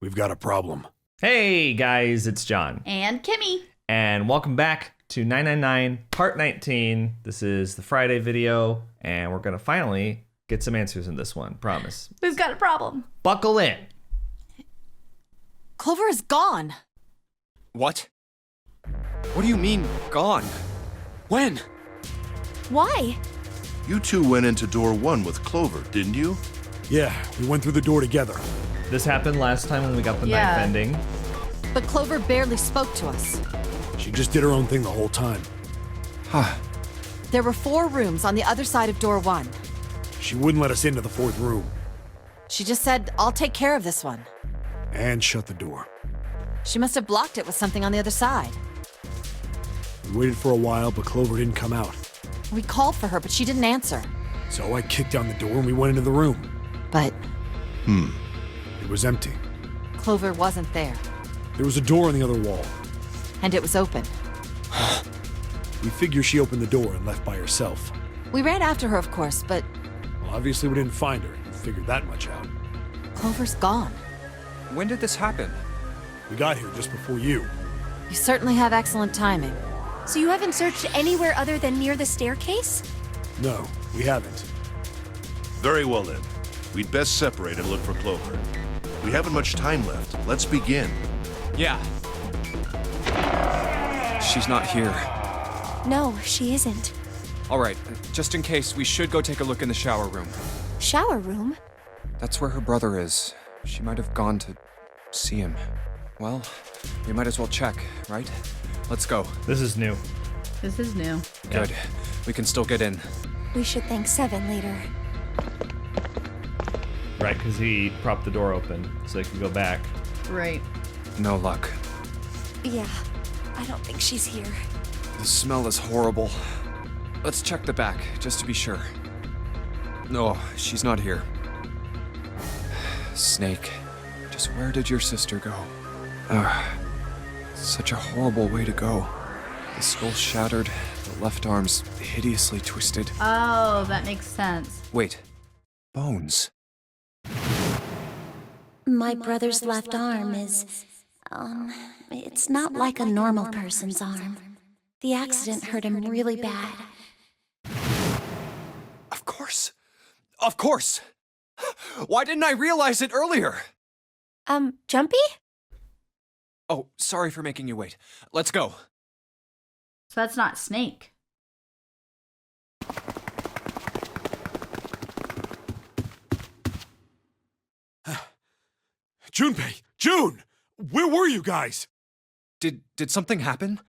We've got a problem. Hey guys, it's John. And Kimmy. And welcome back to 999 Part 19. This is the Friday video, and we're going to finally get some answers in this one, promise. We've got a problem. Buckle in. Clover is gone. What? What do you mean, gone? When? Why? You two went into door 1 with Clover, didn't you? Yeah, we went through the door together. This happened last time when we got the knife ending. But Clover barely spoke to us. She just did her own thing the whole time. Huh. There were 4 rooms on the other side of door 1. She wouldn't let us into the 4th room. She just said, I'll take care of this one. And shut the door. She must have blocked it with something on the other side. We waited for a while, but Clover didn't come out. We called for her, but she didn't answer. So I kicked down the door and we went into the room. But It was empty. Clover wasn't there. There was a door on the other wall. And it was open. We figure she opened the door and left by herself. We ran after her, of course, but Well, obviously we didn't find her. Figured that much out. Clover's gone. When did this happen? We got here just before you. You certainly have excellent timing. So you haven't searched anywhere other than near the staircase? No, we haven't. Very well then. We'd best separate and look for Clover. We haven't much time left. Let's begin. Yeah. She's not here. No, she isn't. All right, just in case, we should go take a look in the shower room. Shower room? That's where her brother is. She might have gone to see him. Well, we might as well check, right? Let's go. This is new. This is new. Good. We can still get in. We should thank Seven later. Right, because he propped the door open so they could go back. Right. No luck. Yeah, I don't think she's here. The smell is horrible. Let's check the back, just to be sure. No, she's not here. Snake, just where did your sister go? Such a horrible way to go. The skull shattered, the left arm's hideously twisted. Oh, that makes sense. Wait, bones. My brother's left arm is, it's not like a normal person's arm. The accident hurt him really bad. Of course! Of course! Why didn't I realize it earlier? Junpei? Oh, sorry for making you wait. Let's go. So that's not Snake. Junpei! June! Where were you guys? Did something happen?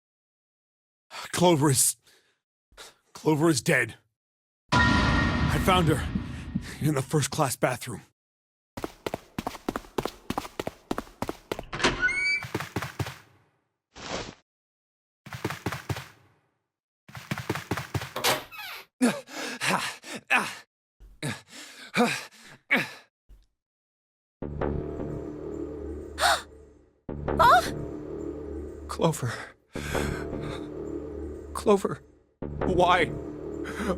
Clover is dead. I found her in the first-class bathroom. Clover. Clover. Why?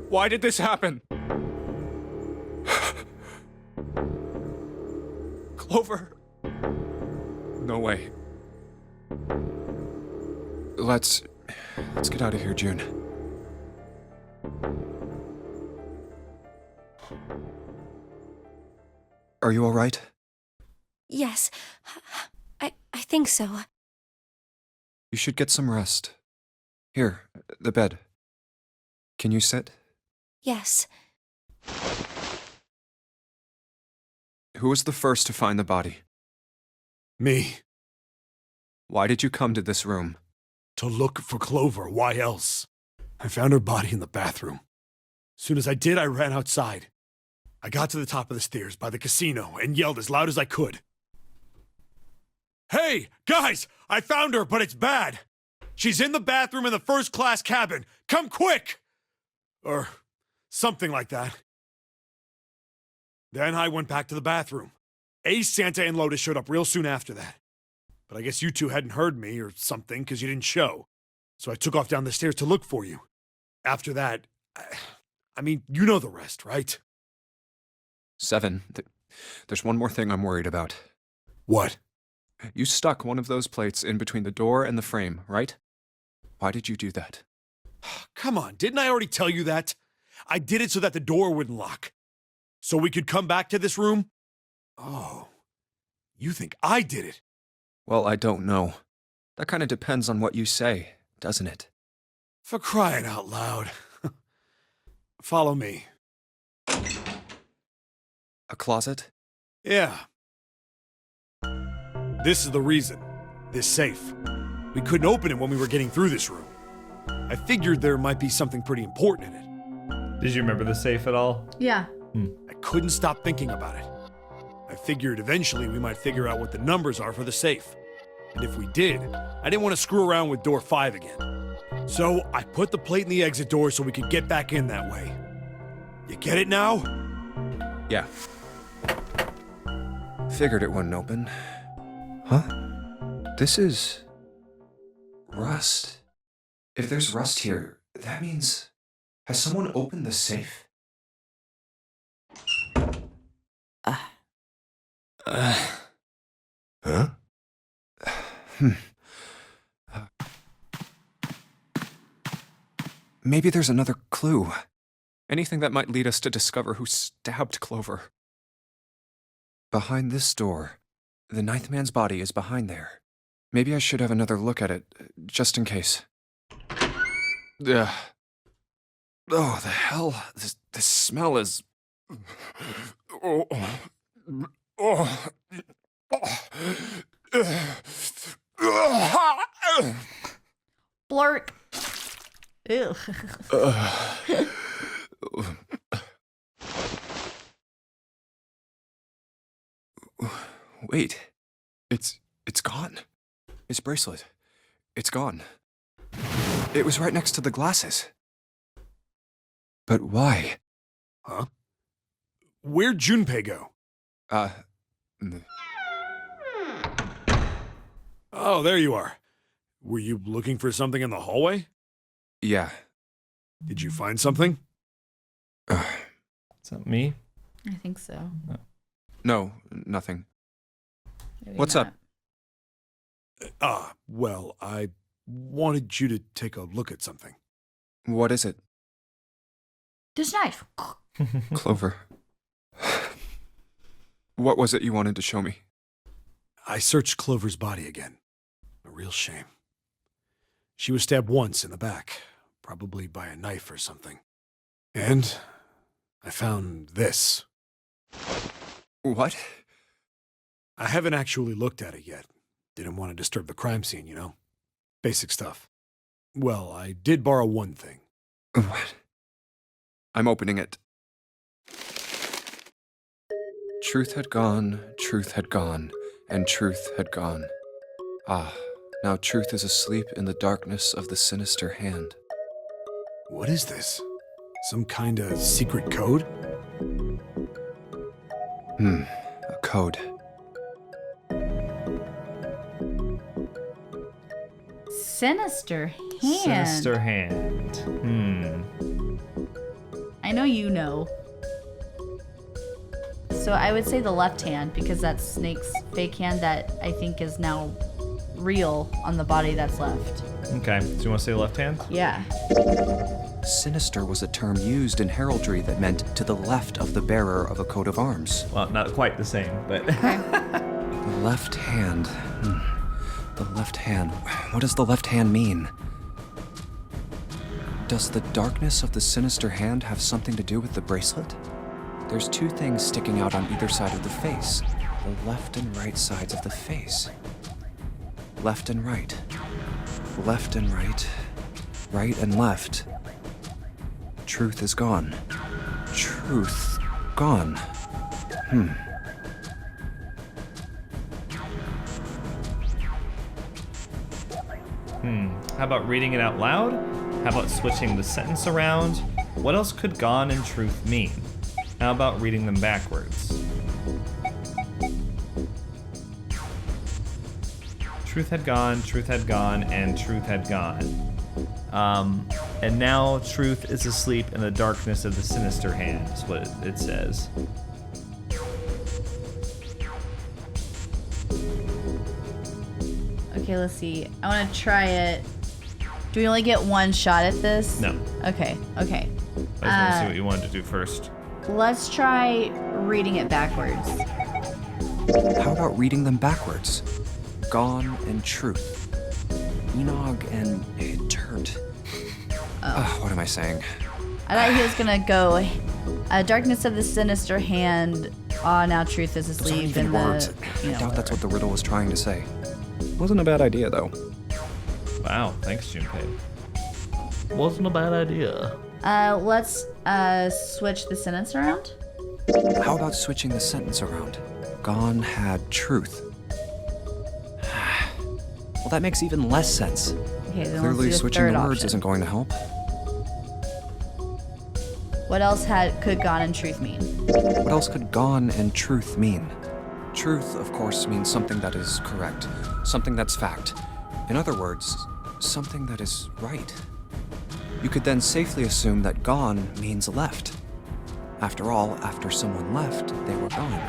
Why did this happen? Clover. No way. Let's get out of here, June. Are you all right? Yes, I think so. You should get some rest. Here, the bed. Can you sit? Yes. Who was the first to find the body? Me. Why did you come to this room? To look for Clover. Why else? I found her body in the bathroom. As soon as I did, I ran outside. I got to the top of the stairs by the casino and yelled as loud as I could. Hey, guys! I found her, but it's bad! She's in the bathroom in the first-class cabin! Come quick! Or something like that. Then I went back to the bathroom. Ace, Santa, and Lotus showed up real soon after that. But I guess you two hadn't heard me or something because you didn't show. So I took off down the stairs to look for you. After that, I mean, you know the rest, right? 7. There's one more thing I'm worried about. What? You stuck one of those plates in between the door and the frame, right? Why did you do that? Come on, didn't I already tell you that? I did it so that the door wouldn't lock. So we could come back to this room? Oh, you think I did it? Well, I don't know. That kind of depends on what you say, doesn't it? For crying out loud. Follow me. A closet? Yeah. This is the reason. This safe. We couldn't open it when we were getting through this room. I figured there might be something pretty important in it. Did you remember the safe at all? Yeah. I couldn't stop thinking about it. I figured eventually we might figure out what the numbers are for the safe. And if we did, I didn't want to screw around with door 5 again. So I put the plate in the exit door so we could get back in that way. You get it now? Yeah. Figured it wouldn't open. Huh? This is... rust. If there's rust here, that means... Has someone opened the safe? Huh? Maybe there's another clue. Anything that might lead us to discover who stabbed Clover. Behind this door. The ninth man's body is behind there. Maybe I should have another look at it, just in case. Ugh. Oh, the hell? This smell is... Oh. Oh. Blurt. Ew. Wait. It's gone. His bracelet. It's gone. It was right next to the glasses. But why? Huh? Where'd Junpei go? Oh, there you are. Were you looking for something in the hallway? Yeah. Did you find something? Is that me? I think so. No, nothing. Maybe What's not. up? Well, I wanted you to take a look at something. What is it? This knife. Clover. What was it you wanted to show me? I searched Clover's body again. A real shame. She was stabbed once in the back, probably by a knife or something. And I found this. What? I haven't actually looked at it yet. Didn't want to disturb the crime scene, you know? Basic stuff. Well, I did borrow one thing. What? I'm opening it. Truth had gone, and truth had gone. Ah, now truth is asleep in the darkness of the sinister hand. What is this? Some kind of secret code? A code. Sinister hand. Sinister hand. I know you know. So I would say the left hand because that's Snake's fake hand that I think is now real on the body that's left. Okay, so you want to say left hand? Yeah. Sinister was a term used in heraldry that meant to the left of the bearer of a coat of arms. Well, not quite the same, but... The left hand. The left hand. What does the left hand mean? Does the darkness of the sinister hand have something to do with the bracelet? There's two things sticking out on either side of the face. The left and right sides of the face. Left and right. Left and right. Right and left. Truth is gone. Truth gone. How about reading it out loud? How about switching the sentence around? What else could gone and truth mean? How about reading them backwards? Truth had gone, and truth had gone. And now truth is asleep in the darkness of the sinister hand, is what it says. Okay, let's see. I want to try it. Do we only get one shot at this? No. Okay. I just want to see what you wanted to do first. Let's try reading it backwards. How about reading them backwards? Gone and truth. Enog and Turt. What am I saying? I thought he was gonna go. Darkness of the sinister hand. Now truth is Those aren't asleep. even words. I doubt that's what the riddle was trying to say. Wasn't a bad idea, though. Wow, thanks, Junpei. Wasn't a bad idea. Let's switch the sentence around. How about switching the sentence around? Gone had truth. Well, that makes even less sense. Okay, then Clearly, let's do the switching third the words option. isn't going to help. What else could gone and truth mean? What else could gone and truth mean? Truth, of course, means something that is correct, something that's fact. In other words, something that is right. You could then safely assume that gone means left. After all, after someone left, they were gone.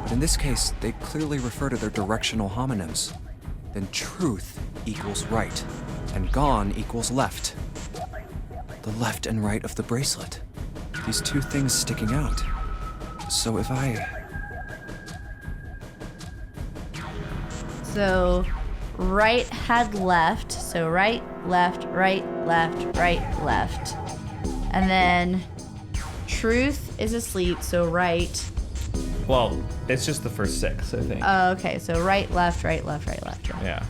But in this case, they clearly refer to their directional homonyms. Then truth equals right, and gone equals left. The left and right of the bracelet. These two things sticking out. So if I... So, right had left. So right, left, right, left, right, left. And then truth is asleep. So right. Well, it's just the first 6, I think. Okay, so right, left, right, left, right, left. Yeah.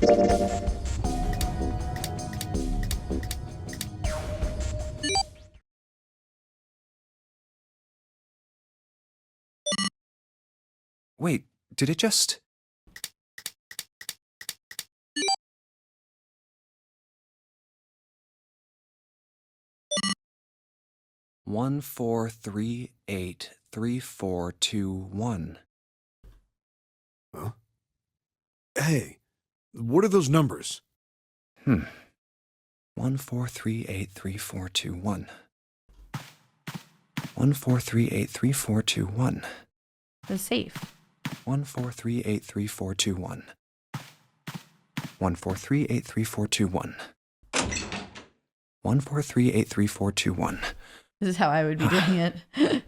Wait, did it just... One, 4, 3, 8, 3, 4, 2, 1. Huh? Hey, what are those numbers? 1, 4, 3, 8, 3, 4, 2, 1. 1, 4, 3, 8, 3, 4, 2, 1. The safe. 1, 4, 3, 8, 3, 4, 2, 1. 1, 4, 3, 8, 3, 4, 2, 1. 1, 4, 3, 8, 3, 4, 2, 1. This is how I would be doing it.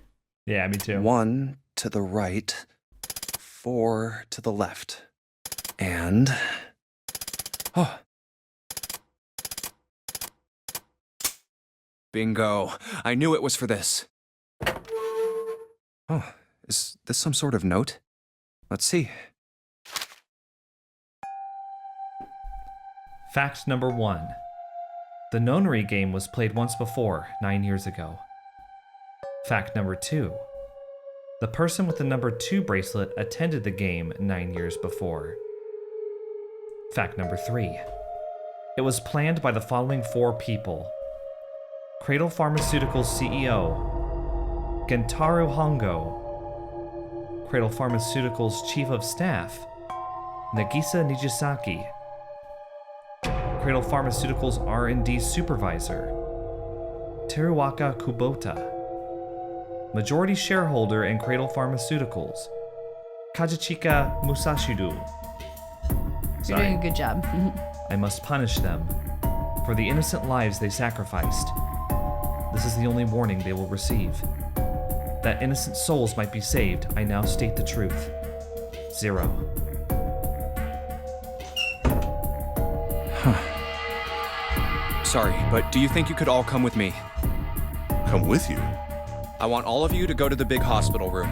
Yeah, me too. 1 to the right, 4 to the left. And... Oh. Bingo. I knew it was for this. Oh, is this some sort of note? Let's see. Fact number 1. The Nonary game was played once before, 9 years ago. Fact number 2. The person with the number 2 bracelet attended the game 9 years before. Fact number 3. It was planned by the following 4 people: Cradle Pharmaceuticals CEO, Gentaro Hongo, Cradle Pharmaceuticals Chief of Staff, Nagisa Nijisaki, Cradle Pharmaceuticals R&D Supervisor, Teruwaka Kubota, Majority Shareholder in Cradle Pharmaceuticals, Kazuchika Musashiru. You're doing a good job. I must punish them for the innocent lives they sacrificed. This is the only warning they will receive. That innocent souls might be saved, I now state the truth. 0. Sorry, but do you think you could all come with me? Come with you. I want all of you to go to the big hospital room.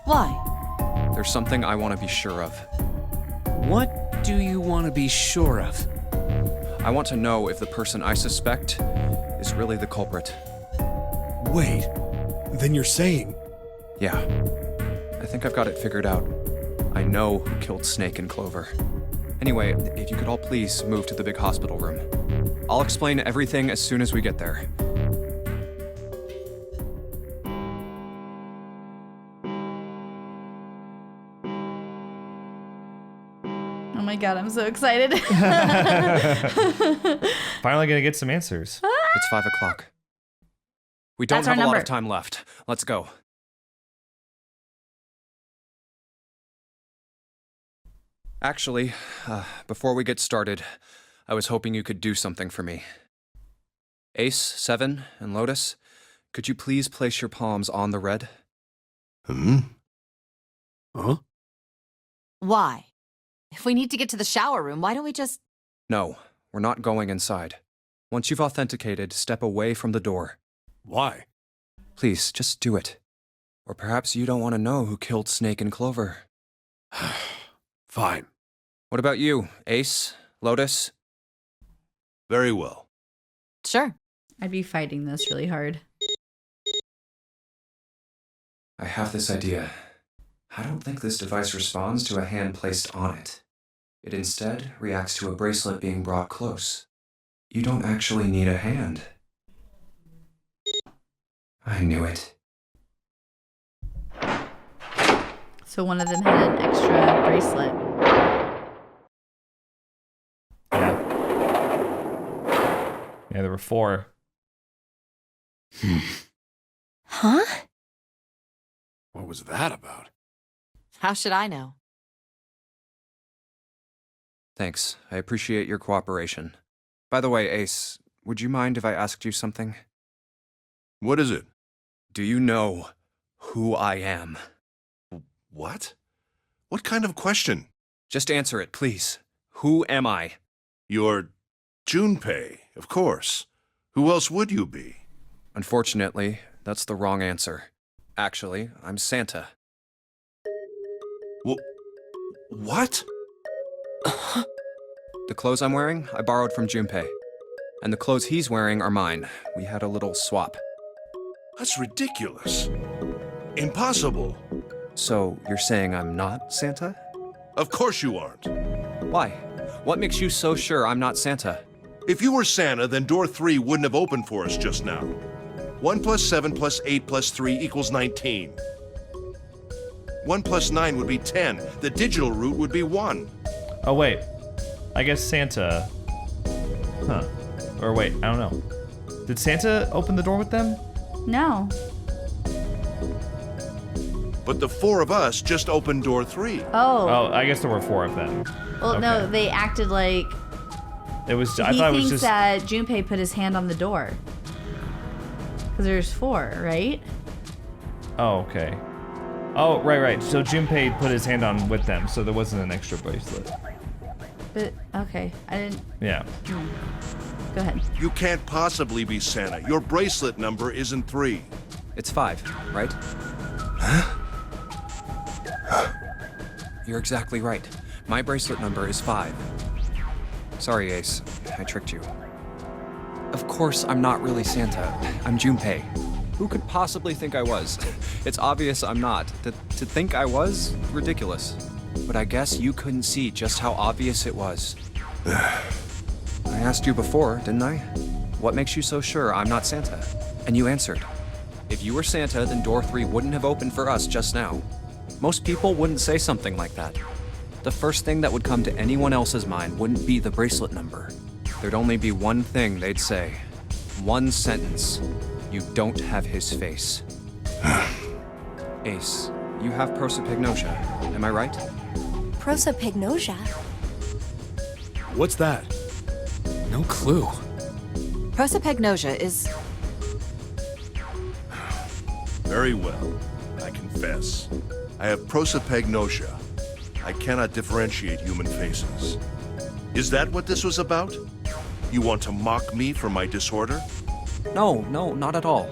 Why? There's something I want to be sure of. What do you want to be sure of? I want to know if the person I suspect is really the culprit. Wait, then you're saying... Yeah, I think I've got it figured out. I know who killed Snake and Clover. Anyway, if you could all please move to the big hospital room. I'll explain everything as soon as we get there. Oh my god, I'm so excited. Finally gonna get some answers. It's 5 o'clock. We don't That's our have a lot number. of time left. Let's go. Actually, before we get started, I was hoping you could do something for me. Ace, 7, and Lotus, could you please place your palms on the red? Huh? Why? If we need to get to the shower room, why don't we just... No, we're not going inside. Once you've authenticated, step away from the door. Why? Please, just do it. Or perhaps you don't want to know who killed Snake and Clover. Fine. What about you, Ace, Lotus? Very well. Sure. I'd be fighting this really hard. I have this idea. I don't think this device responds to a hand placed on it. It instead reacts to a bracelet being brought close. You don't actually need a hand. I knew it. So one of them had an extra bracelet. Yeah, there were 4. Huh? What was that about? How should I know? Thanks. I appreciate your cooperation. By the way, Ace, would you mind if I asked you something? What is it? Do you know who I am? What? What kind of question? Just answer it, please. Who am I? You're Junpei, of course. Who else would you be? Unfortunately, that's the wrong answer. Actually, I'm Santa. What? The clothes I'm wearing, I borrowed from Junpei. And the clothes he's wearing are mine. We had a little swap. That's ridiculous. Impossible. So, you're saying I'm not Santa? Of course you aren't. Why? What makes you so sure I'm not Santa? If you were Santa, then door 3 wouldn't have opened for us just now. 1 plus 7 plus 8 plus 3 equals 19. 1 plus 9 would be 10. The digital root would be 1. Oh, wait. I guess Santa... Huh. Or wait, I don't know. Did Santa open the door with them? No. But the 4 of us just opened door 3. Oh, I guess there were 4 of them. Well, no, Okay. they acted like It was. I he thought it thinks was just. that Junpei put his hand on the door. Because there's 4, right? Oh, okay. Oh, right. So Junpei put his hand on with them, so there wasn't an extra bracelet. But, okay, I didn't... Yeah. Go ahead. You can't possibly be Santa. Your bracelet number isn't 3. It's 5, right? You're exactly right. My bracelet number is 5. Sorry, Ace. I tricked you. Of course, I'm not really Santa. I'm Junpei. Who could possibly think I was? It's obvious I'm not. To think I was? Ridiculous. But I guess you couldn't see just how obvious it was. I asked you before, didn't I? What makes you so sure I'm not Santa? And you answered. If you were Santa, then door 3 wouldn't have opened for us just now. Most people wouldn't say something like that. The first thing that would come to anyone else's mind wouldn't be the bracelet number. There'd only be one thing they'd say. One sentence. You don't have his face. Ace, you have prosopagnosia, am I right? Prosopagnosia? What's that? No clue. Prosopagnosia is... Very well. I confess. I have prosopagnosia. I cannot differentiate human faces. Is that what this was about? You want to mock me for my disorder? No, not at all.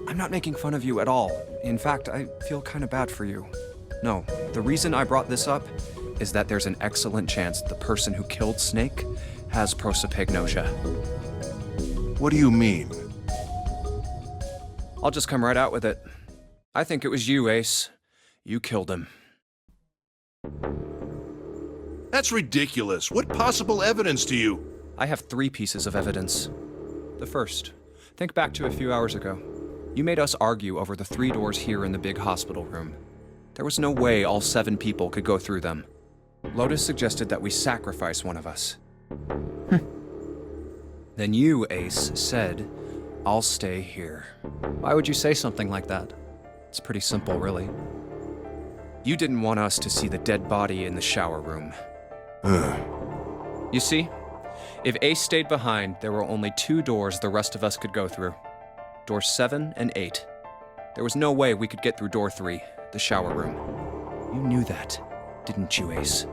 I'm not making fun of you at all. In fact, I feel kind of bad for you. No, the reason I brought this up is that there's an excellent chance the person who killed Snake has prosopagnosia. What do you mean? I'll just come right out with it. I think it was you, Ace. You killed him. That's ridiculous. What possible evidence do you... I have 3 pieces of evidence. The first, think back to a few hours ago. You made us argue over the 3 doors here in the big hospital room. There was no way all 7 people could go through them. Lotus suggested that we sacrifice one of us. Then you, Ace, said, I'll stay here. Why would you say something like that? It's pretty simple, really. You didn't want us to see the dead body in the shower room. You see, if Ace stayed behind, there were only 2 doors the rest of us could go through. Doors 7 and 8. There was no way we could get through door 3, the shower room. You knew that, didn't you, Ace?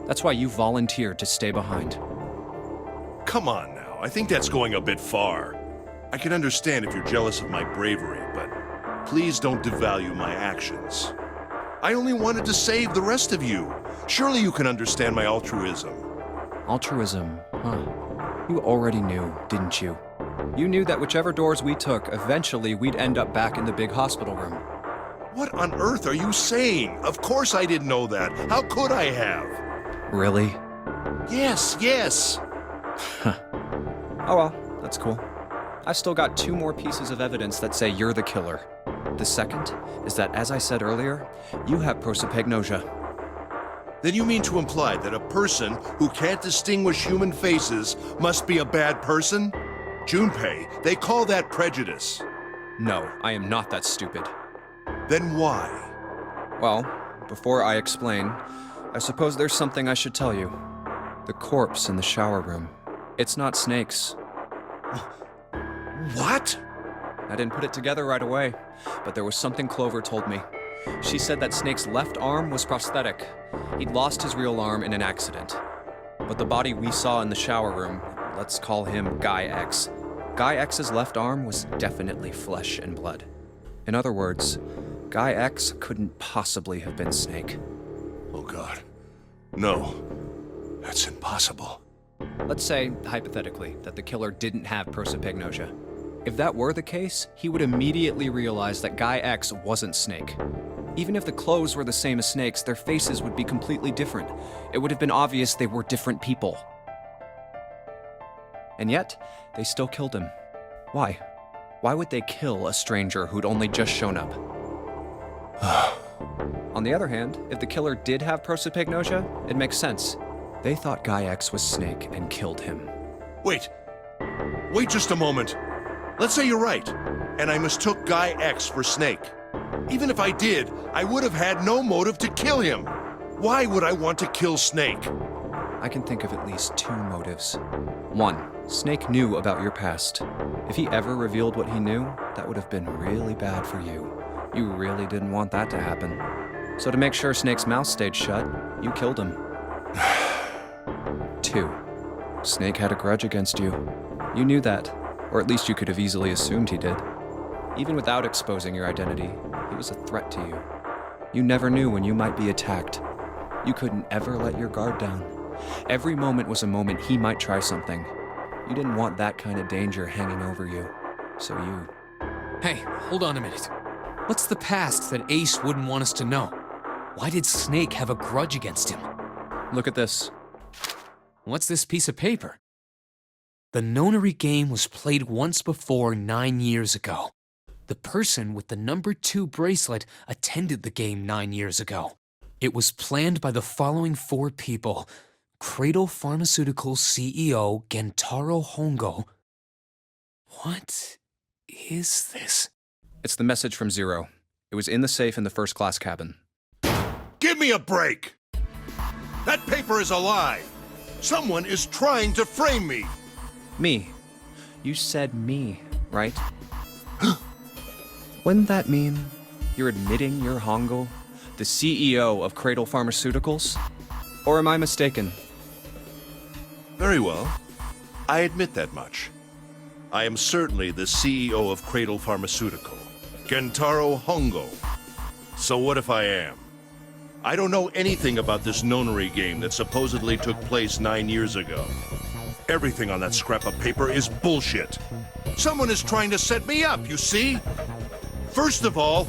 That's why you volunteered to stay behind. Come on now, I think that's going a bit far. I can understand if you're jealous of my bravery, but please don't devalue my actions. I only wanted to save the rest of you. Surely you can understand my altruism. Altruism, huh? You already knew, didn't you? You knew that whichever doors we took, eventually we'd end up back in the big hospital room. What on earth are you saying? Of course I didn't know that. How could I have? Really? Yes, yes. Oh well, that's cool. I've still got 2 more pieces of evidence that say you're the killer. The second is that, as I said earlier, you have prosopagnosia. Then you mean to imply that a person who can't distinguish human faces must be a bad person? Junpei, they call that prejudice. No, I am not that stupid. Then why? Well, before I explain, I suppose there's something I should tell you. The corpse in the shower room. It's not Snake's. What? I didn't put it together right away, but there was something Clover told me. She said that Snake's left arm was prosthetic. He'd lost his real arm in an accident. But the body we saw in the shower room, let's call him Guy X. Guy X's left arm was definitely flesh and blood. In other words, Guy X couldn't possibly have been Snake. Oh God. No. That's impossible. Let's say, hypothetically, that the killer didn't have prosopagnosia. If that were the case, he would immediately realize that Guy X wasn't Snake. Even if the clothes were the same as Snake's, their faces would be completely different. It would have been obvious they were different people. And yet, they still killed him. Why? Why would they kill a stranger who'd only just shown up? On the other hand, if the killer did have prosopagnosia, it makes sense. They thought Guy X was Snake and killed him. Wait. Wait just a moment. Let's say you're right, and I mistook Guy X for Snake. Even if I did, I would have had no motive to kill him. Why would I want to kill Snake? I can think of at least 2 motives. 1, Snake knew about your past. If he ever revealed what he knew, that would have been really bad for you. You really didn't want that to happen. So to make sure Snake's mouth stayed shut, you killed him. 2, Snake had a grudge against you. You knew that, or at least you could have easily assumed he did. Even without exposing your identity, he was a threat to you. You never knew when you might be attacked. You couldn't ever let your guard down. Every moment was a moment he might try something. You didn't want that kind of danger hanging over you. So you... Hey, hold on a minute. What's the past that Ace wouldn't want us to know? Why did Snake have a grudge against him? Look at this. What's this piece of paper? The nonary game was played once before 9 years ago. The person with the number 2 bracelet attended the game 9 years ago. It was planned by the following 4 people: Cradle Pharmaceuticals CEO Gentaro Hongo. What is this? It's the message from Zero. It was in the safe in the first class cabin. Give me a break! That paper is a lie! Someone is trying to frame me! Me. You said me, right? Wouldn't that mean you're admitting you're Hongo, the CEO of Cradle Pharmaceuticals? Or am I mistaken? Very well. I admit that much. I am certainly the CEO of Cradle Pharmaceutical, Gentaro Hongo. So what if I am? I don't know anything about this nonary game that supposedly took place 9 years ago. Everything on that scrap of paper is bullshit. Someone is trying to set me up, you see? First of all,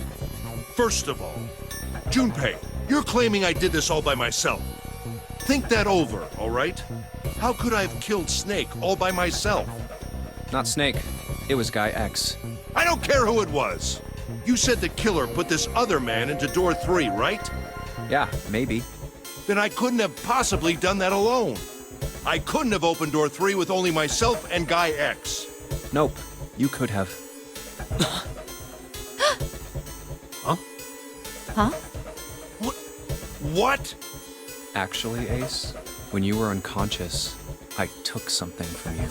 Junpei, you're claiming I did this all by myself. Think that over, all right? How could I have killed Snake all by myself? Not Snake. It was Guy X. I don't care who it was. You said the killer put this other man into door 3, right? Yeah, maybe. Then I couldn't have possibly done that alone. I couldn't have opened door 3 with only myself and Guy X. Nope. You could have. Huh? Huh? What? Actually, Ace, When you were unconscious, I took something from you.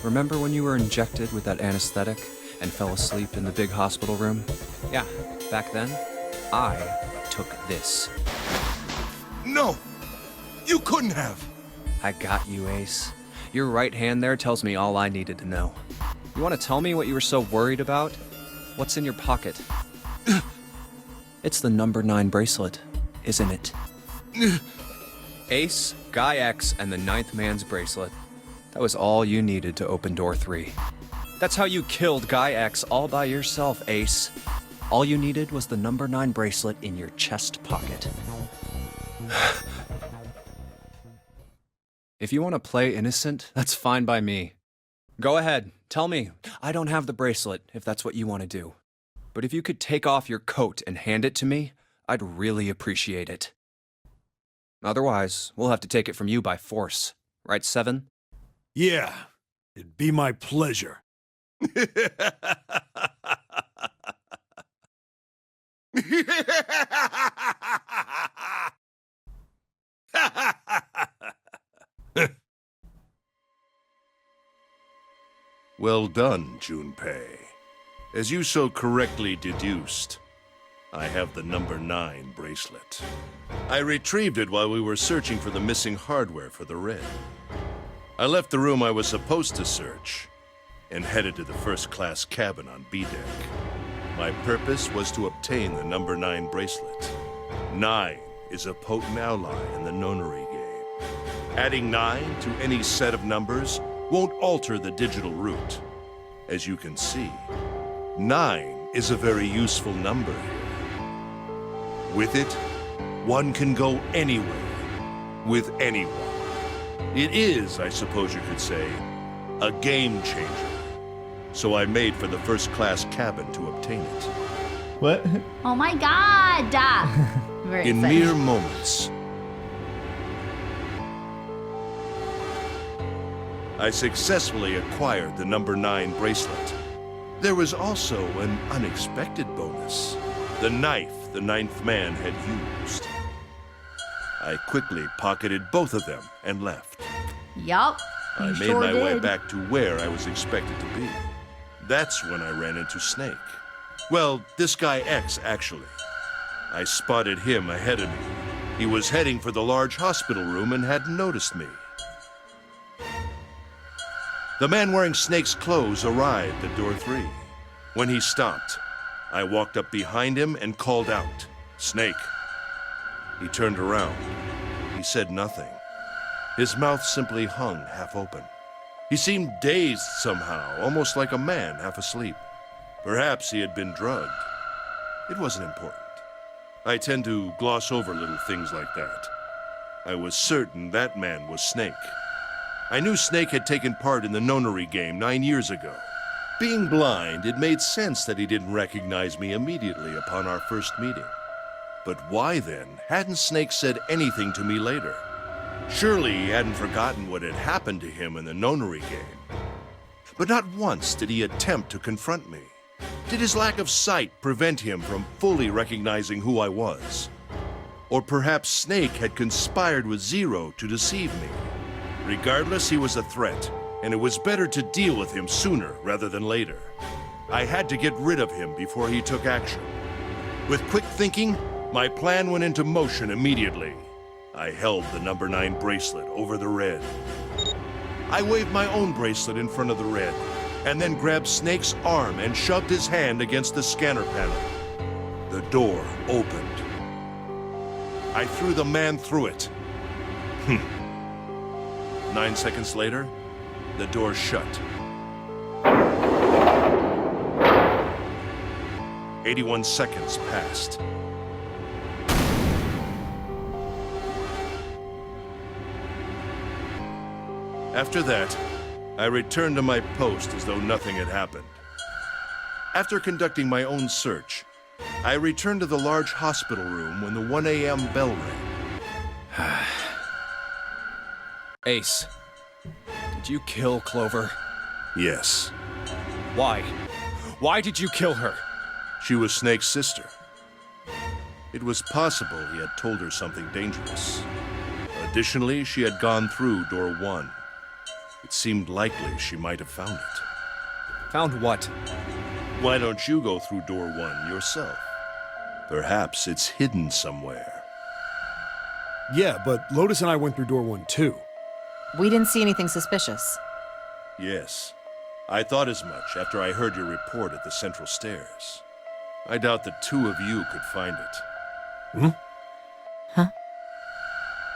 Remember when you were injected with that anesthetic and fell asleep in the big hospital room? Yeah, back then, I took this. No! You couldn't have! I got you, Ace. Your right hand there tells me all I needed to know. You want to tell me what you were so worried about? What's in your pocket? It's the number 9 bracelet, isn't it? Ace, Guy X, and the 9th man's bracelet. That was all you needed to open door 3. That's how you killed Guy X all by yourself, Ace. All you needed was the number 9 bracelet in your chest pocket. If you want to play innocent, that's fine by me. Go ahead, tell me. I don't have the bracelet, if that's what you want to do. But if you could take off your coat and hand it to me, I'd really appreciate it. Otherwise, we'll have to take it from you by force. Right, Seven? Yeah, it'd be my pleasure. Well done, Junpei. As you so correctly deduced, I have the number 9 bracelet. I retrieved it while we were searching for the missing hardware for the red. I left the room I was supposed to search and headed to the first-class cabin on B deck. My purpose was to obtain the number 9 bracelet. 9 is a potent ally in the nonary game. Adding 9 to any set of numbers won't alter the digital route. As you can see, 9 is a very useful number here. With it, one can go anywhere, with anyone. It is, I suppose you could say, a game changer. So I made for the first-class cabin to obtain it. What? Oh my god! Very In exciting. mere moments, I successfully acquired the number 9 bracelet. There was also an unexpected bonus. The knife the 9th man had used. I quickly pocketed both of them and left. Yup. I you made sure my way did. back to where I was expected to be. That's when I ran into Snake. Well, this guy X, actually. I spotted him ahead of me. He was heading for the large hospital room and hadn't noticed me. The man wearing Snake's clothes arrived at door 3. When he stopped, I walked up behind him and called out, "Snake." He turned around. He said nothing. His mouth simply hung half open. He seemed dazed somehow, almost like a man half asleep. Perhaps he had been drugged. It wasn't important. I tend to gloss over little things like that. I was certain that man was Snake. I knew Snake had taken part in the nonary game 9 years ago. Being blind, it made sense that he didn't recognize me immediately upon our first meeting. But why then hadn't Snake said anything to me later? Surely he hadn't forgotten what had happened to him in the nonary game. But not once did he attempt to confront me. Did his lack of sight prevent him from fully recognizing who I was? Or perhaps Snake had conspired with Zero to deceive me. Regardless, he was a threat, and it was better to deal with him sooner rather than later. I had to get rid of him before he took action. With quick thinking, my plan went into motion immediately. I held the number 9 bracelet over the red. I waved my own bracelet in front of the red, and then grabbed Snake's arm and shoved his hand against the scanner panel. The door opened. I threw the man through it. 9 seconds later, the door shut. 81 seconds passed. After that, I returned to my post as though nothing had happened. After conducting my own search, I returned to the large hospital room when the 1 a.m. bell rang. Ace, did you kill Clover? Yes, Why? Why did you kill her? she was Snake's sister. It was possible he had told her something dangerous. A Additionally, she had gone through door 1. It seemed likely she might have found it. Found what? Why don't you go through door 1 yourself? Perhaps it's hidden somewhere. Yeah, but Lotus and I went through door 1 too. We didn't see anything suspicious. Yes. I thought as much after I heard your report at the central stairs. I doubt the two of you could find it. Hmm? Huh?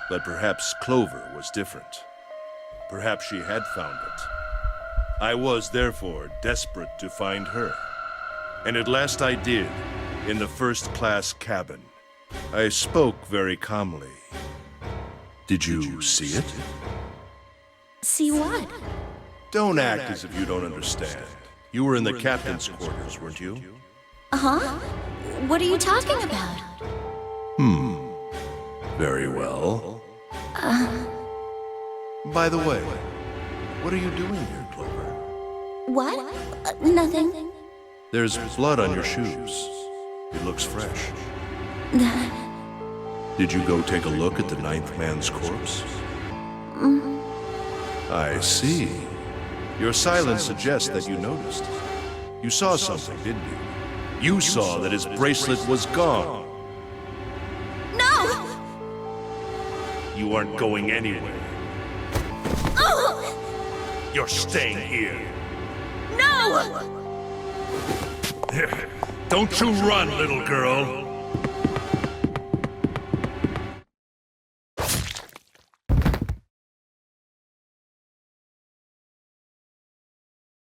But perhaps Clover was different. Perhaps she had found it. I was, therefore, desperate to find her. And at last I did, in the first-class cabin. I spoke very calmly. Did you see it? See what? Don't act as if you don't understand. You were in the captain's quarters, weren't you? Huh? What are you talking about? Very well. By the way, what are you doing here, Clover? What? Nothing. There's blood on your shoes. It looks fresh. Did you go take a look at the 9th man's corpse? I see. Your silence suggests that you noticed. You saw something, didn't you? You saw that his bracelet was gone. No! You aren't going anywhere. Oh! You're staying here. No! Don't you run, little girl.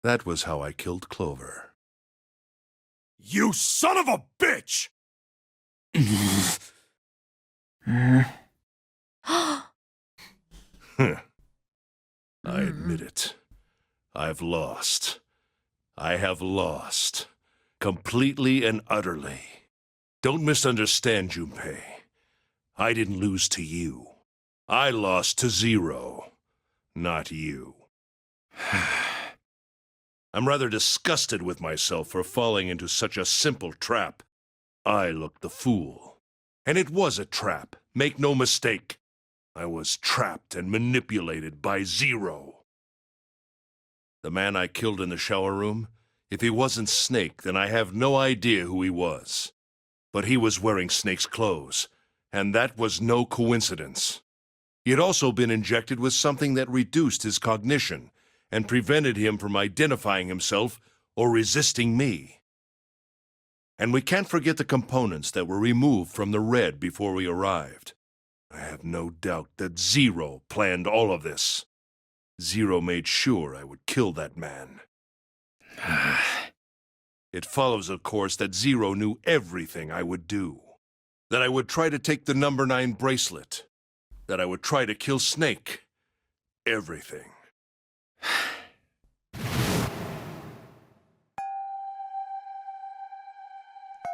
That was how I killed Clover. You son of a bitch! I admit it. I've lost. I have lost. Completely and utterly. Don't misunderstand, Junpei. I didn't lose to you. I lost to Zero, not you. I'm rather disgusted with myself for falling into such a simple trap. I looked the fool. And it was a trap, make no mistake. I was trapped and manipulated by Zero. The man I killed in the shower room, if he wasn't Snake, then I have no idea who he was. But he was wearing Snake's clothes, and that was no coincidence. He had also been injected with something that reduced his cognition and prevented him from identifying himself or resisting me. And we can't forget the components that were removed from the red before we arrived. I have no doubt that Zero planned all of this. Zero made sure I would kill that man. It follows, of course, that Zero knew everything I would do. That I would try to take the number 9 bracelet. That I would try to kill Snake. Everything.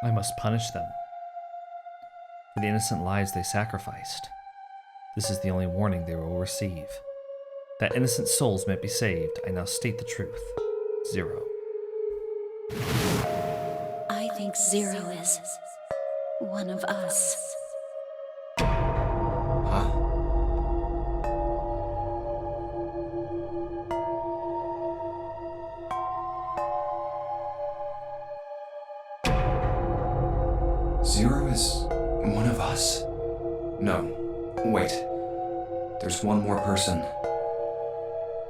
I must punish them for the innocent lives they sacrificed. This is the only warning they will receive. That innocent souls might be saved, I now state the truth. Zero. I think Zero is one of us. Huh? Zero is one of us? No. Wait. There's one more person.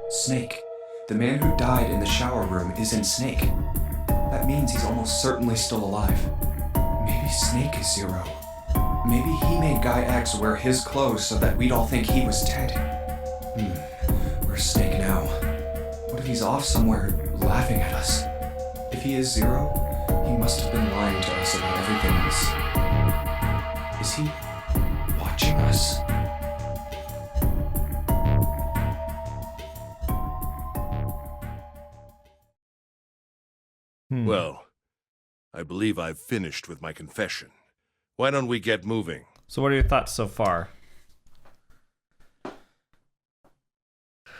Snake. The man who died in the shower room isn't Snake. That means he's almost certainly still alive. Maybe Snake is Zero. Maybe he made Guy X wear his clothes so that we'd all think he was dead. Where's Snake now? What if he's off somewhere laughing at us? If he is Zero, he must have been lying to us about everything else. Is he watching us? Well, I believe I've finished with my confession. Why don't we get moving? So what are your thoughts so far?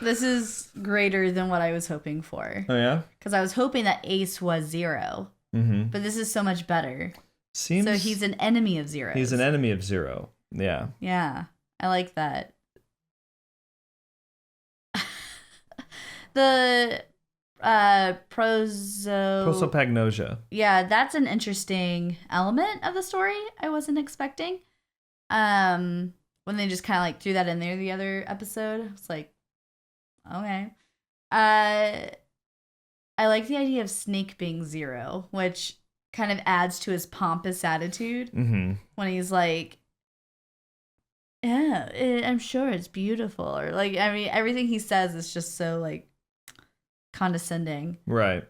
This is greater than what I was hoping for. Oh yeah? Because I was hoping that Ace was Zero. Mm-hmm. But this is so much better. Seems So he's an enemy of Zero. He's an enemy of Zero. Yeah. Yeah, I like that. The Prosopagnosia. Yeah, that's an interesting element of the story I wasn't expecting. When they just kind of like threw that in there the other episode, it's like, okay. I like the idea of Snake being 0, which kind of adds to his pompous attitude when he's like, yeah, I'm sure it's beautiful, or like, I mean, everything he says is just so like condescending, right?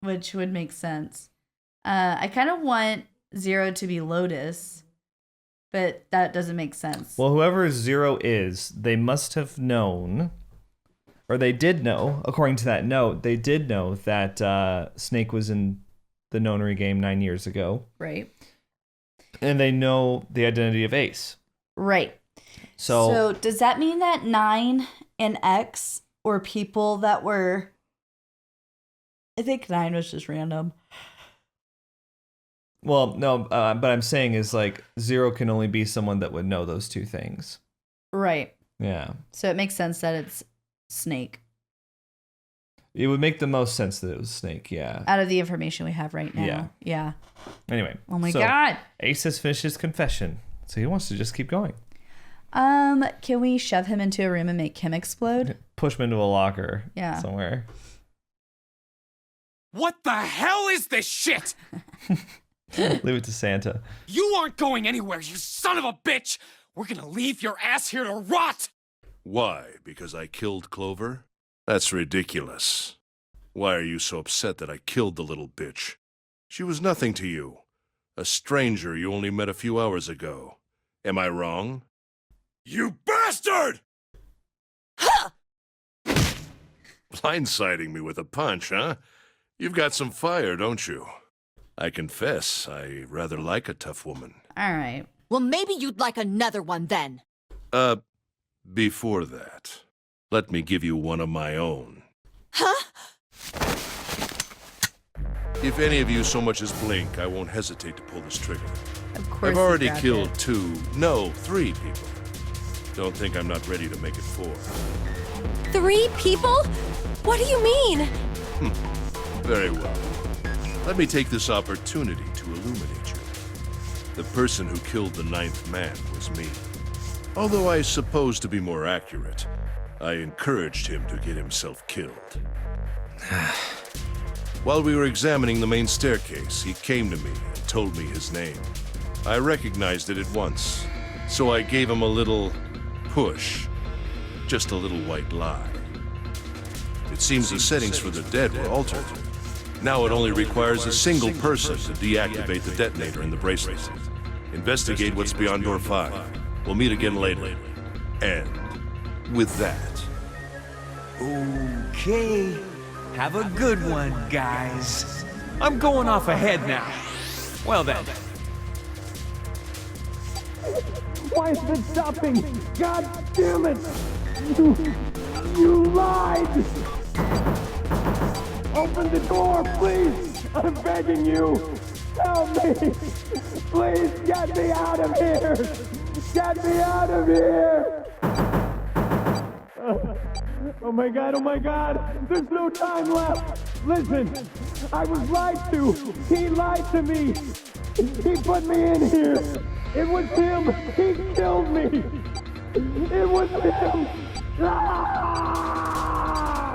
Which would make sense. I kind of want 0 to be Lotus, but that doesn't make sense. Well, whoever 0 is, they must have known, or they did know, according to that note, they did know that Snake was in the Nonary game 9 years ago. Right. And they know the identity of Ace. Right. So does that mean that 9 and X were people that were... I think 9 was just random. Well, no, but I'm saying is like 0 can only be someone that would know those two things. Right. Yeah. So it makes sense that it's Snake. It would make the most sense that it was Snake, yeah. Out of the information we have right now. Yeah. Anyway. Oh my God. Ace has finished his confession, so he wants to just keep going. Can we shove him into a room and make him explode? Push him into a locker somewhere. What the hell is this shit? Leave it to Santa. You aren't going anywhere, you son of a bitch! We're gonna leave your ass here to rot! Why? Because I killed Clover? That's ridiculous. Why are you so upset that I killed the little bitch? She was nothing to you. A stranger you only met a few hours ago. Am I wrong? You bastard! Blindsiding me with a punch, huh? You've got some fire, don't you? I confess, I rather like a tough woman. All right. Well, maybe you'd like another one then. Before that, let me give you one of my own. Huh? If any of you so much as blink, I won't hesitate to pull this trigger. Of course. I've already killed 3 people. Don't think I'm not ready to make it 4. 3 people? What do you mean? Very well. Let me take this opportunity to illuminate you. The person who killed the 9th man was me. Although I suppose to be more accurate, I encouraged him to get himself killed. While we were examining the main staircase, he came to me and told me his name. I recognized it at once, so I gave him a little push. Just a little white lie. It seems the settings for the dead were altered. Now it only requires a single person to deactivate the detonator in the bracelet. Investigate what's beyond door 5. We'll meet again later. And with that... Okay. Have a good one, guys. I'm going off ahead now. Well then. Why is it stopping? God damn it! You lied! Open the door, please! I'm begging you! Help me! Please get me out of here! Get me out of here! Oh my god, oh my god! There's no time left! Listen! I was lied to! He lied to me! He put me in here! It was him! He killed me! It was him! Ah!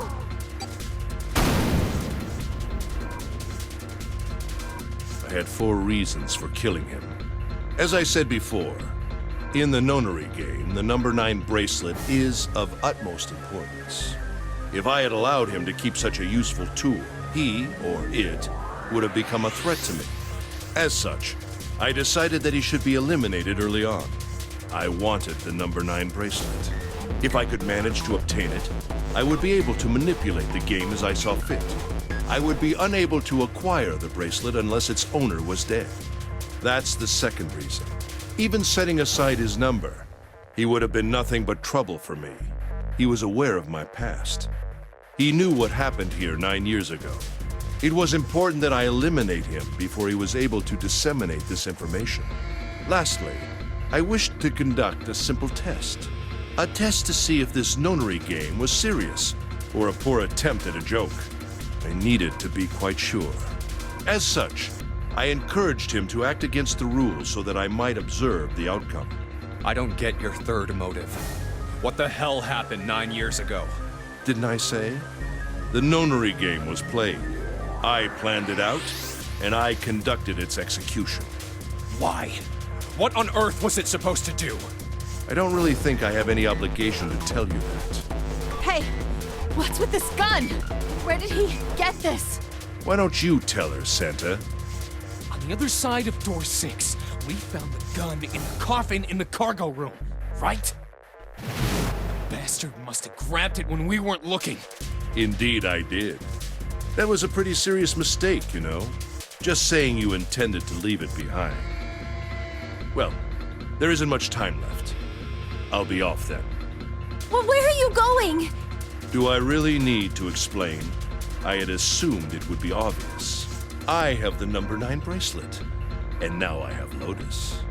I had 4 reasons for killing him. As I said before, in the Nonary game, the number 9 bracelet is of utmost importance. If I had allowed him to keep such a useful tool, he, or it, would have become a threat to me. As such, I decided that he should be eliminated early on. I wanted the number 9 bracelet. If I could manage to obtain it, I would be able to manipulate the game as I saw fit. I would be unable to acquire the bracelet unless its owner was dead. That's the second reason. Even setting aside his number, he would have been nothing but trouble for me. He was aware of my past. He knew what happened here 9 years ago. It was important that I eliminate him before he was able to disseminate this information. Lastly, I wished to conduct a simple test. A test to see if this Nonary game was serious, or a poor attempt at a joke. I needed to be quite sure. As such, I encouraged him to act against the rules so that I might observe the outcome. I don't get your third motive. What the hell happened 9 years ago? Didn't I say? The nonary game was played. I planned it out, and I conducted its execution. Why? What on earth was it supposed to do? I don't really think I have any obligation to tell you that. Hey, what's with this gun? Where did he get this? Why don't you tell her, Santa? On the other side of door 6, we found the gun in the coffin in the cargo room, right? Bastard must have grabbed it when we weren't looking. Indeed, I did. That was a pretty serious mistake, you know. Just saying you intended to leave it behind. Well, there isn't much time left. I'll be off then. Well, where are you going? Do I really need to explain? I had assumed it would be obvious. I have the number 9 bracelet, and now I have Lotus.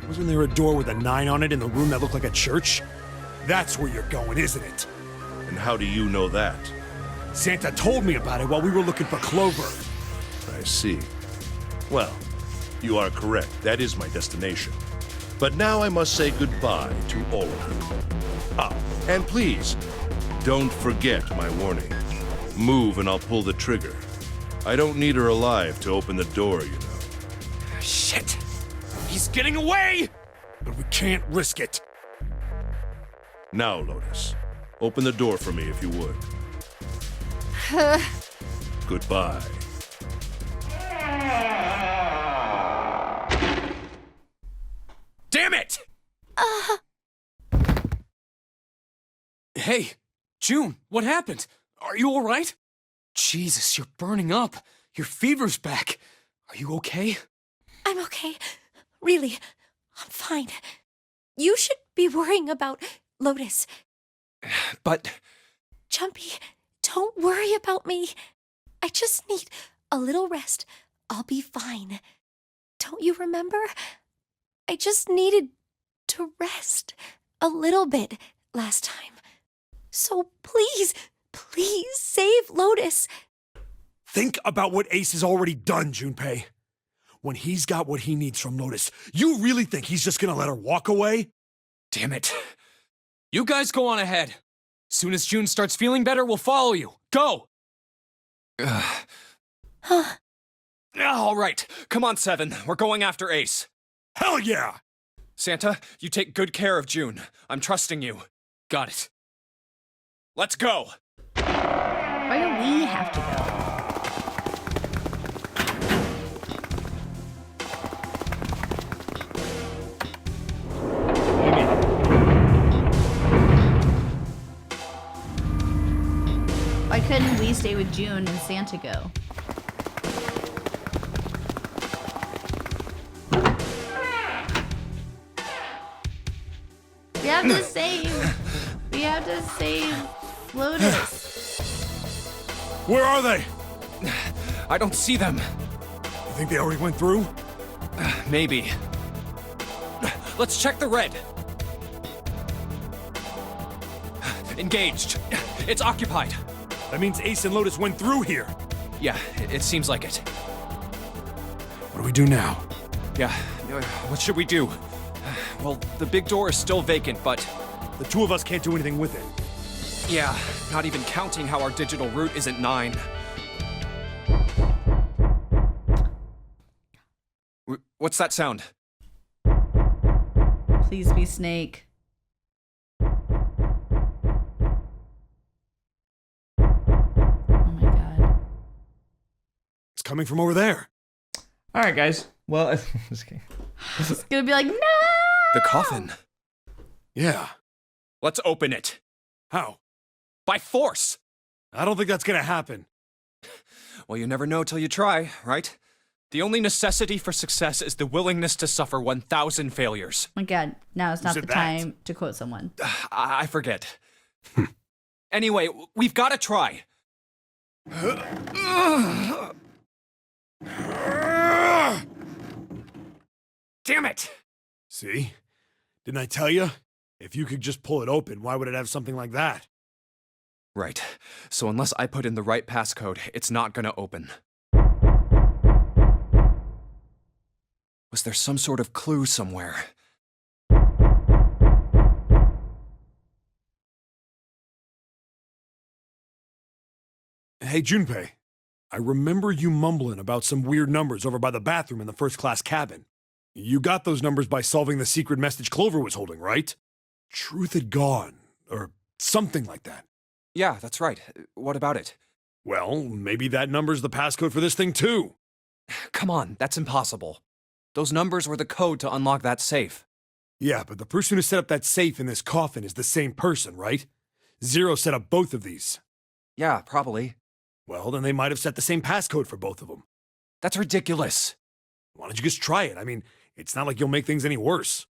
Wasn't there a door with a 9 on it in the room that looked like a church? That's where you're going, isn't it? And how do you know that? Santa told me about it while we were looking for Clover. I see. Well, you are correct. That is my destination. But now I must say goodbye to all of you. Ah, and please, don't forget my warning. Move and I'll pull the trigger. I don't need her alive to open the door, you know. Shit! He's getting away! But we can't risk it. Now, Lotus, open the door for me if you would. Goodbye. Damn it! Hey, June, what happened? Are you all right? Jesus, you're burning up. Your fever's back. Are you okay? I'm okay. Really, I'm fine. You should be worrying about Lotus. But Junpei, don't worry about me. I just need a little rest. I'll be fine. Don't you remember? I just needed to rest a little bit last time. So please, please save Lotus. Think about what Ace has already done, Junpei. When he's got what he needs from Lotus, you really think he's just gonna let her walk away? Damn it. You guys go on ahead. Soon as June starts feeling better, we'll follow you. Go! Huh? All right. Come on, Seven. We're going after Ace. Hell yeah! Santa, you take good care of June. I'm trusting you. Got it. Let's go! Why do we have to go? Why couldn't we stay with June and Santa go? We have to save. We have to save Lotus. Where are they? I don't see them. You think they already went through? Maybe. Let's check the red. Engaged. It's occupied. That means Ace and Lotus went through here. Yeah, it seems like it. What do we do now? Yeah, what should we do? Well, the big door is still vacant, but... The two of us can't do anything with it. Yeah, not even counting how our digital route isn't 9. What's that sound? Please be Snake. Oh my god. It's coming from over there. All right, guys. Well, just kidding. It's gonna be like, no! The coffin. Yeah. Let's open it. How? By force! I don't think that's gonna happen. Well, you never know till you try, right? The only necessity for success is the willingness to suffer 1,000 failures. Oh my god, now is not the said that? time to quote someone. I forget. Anyway, we've got to try. Damn it! See? Didn't I tell you? If you could just pull it open, why would it have something like that? Right. So unless I put in the right passcode, it's not gonna open. Was there some sort of clue somewhere? Hey, Junpei. I remember you mumbling about some weird numbers over by the bathroom in the first-class cabin. You got those numbers by solving the secret message Clover was holding, right? Truth had gone, or something like that. Yeah, that's right. What about it? Well, maybe that number's the passcode for this thing, too. Come on, that's impossible. Those numbers were the code to unlock that safe. Yeah, but the person who set up that safe in this coffin is the same person, right? Zero set up both of these. Yeah, probably. Well, then they might have set the same passcode for both of them. That's ridiculous. Why don't you just try it? I mean, it's not like you'll make things any worse.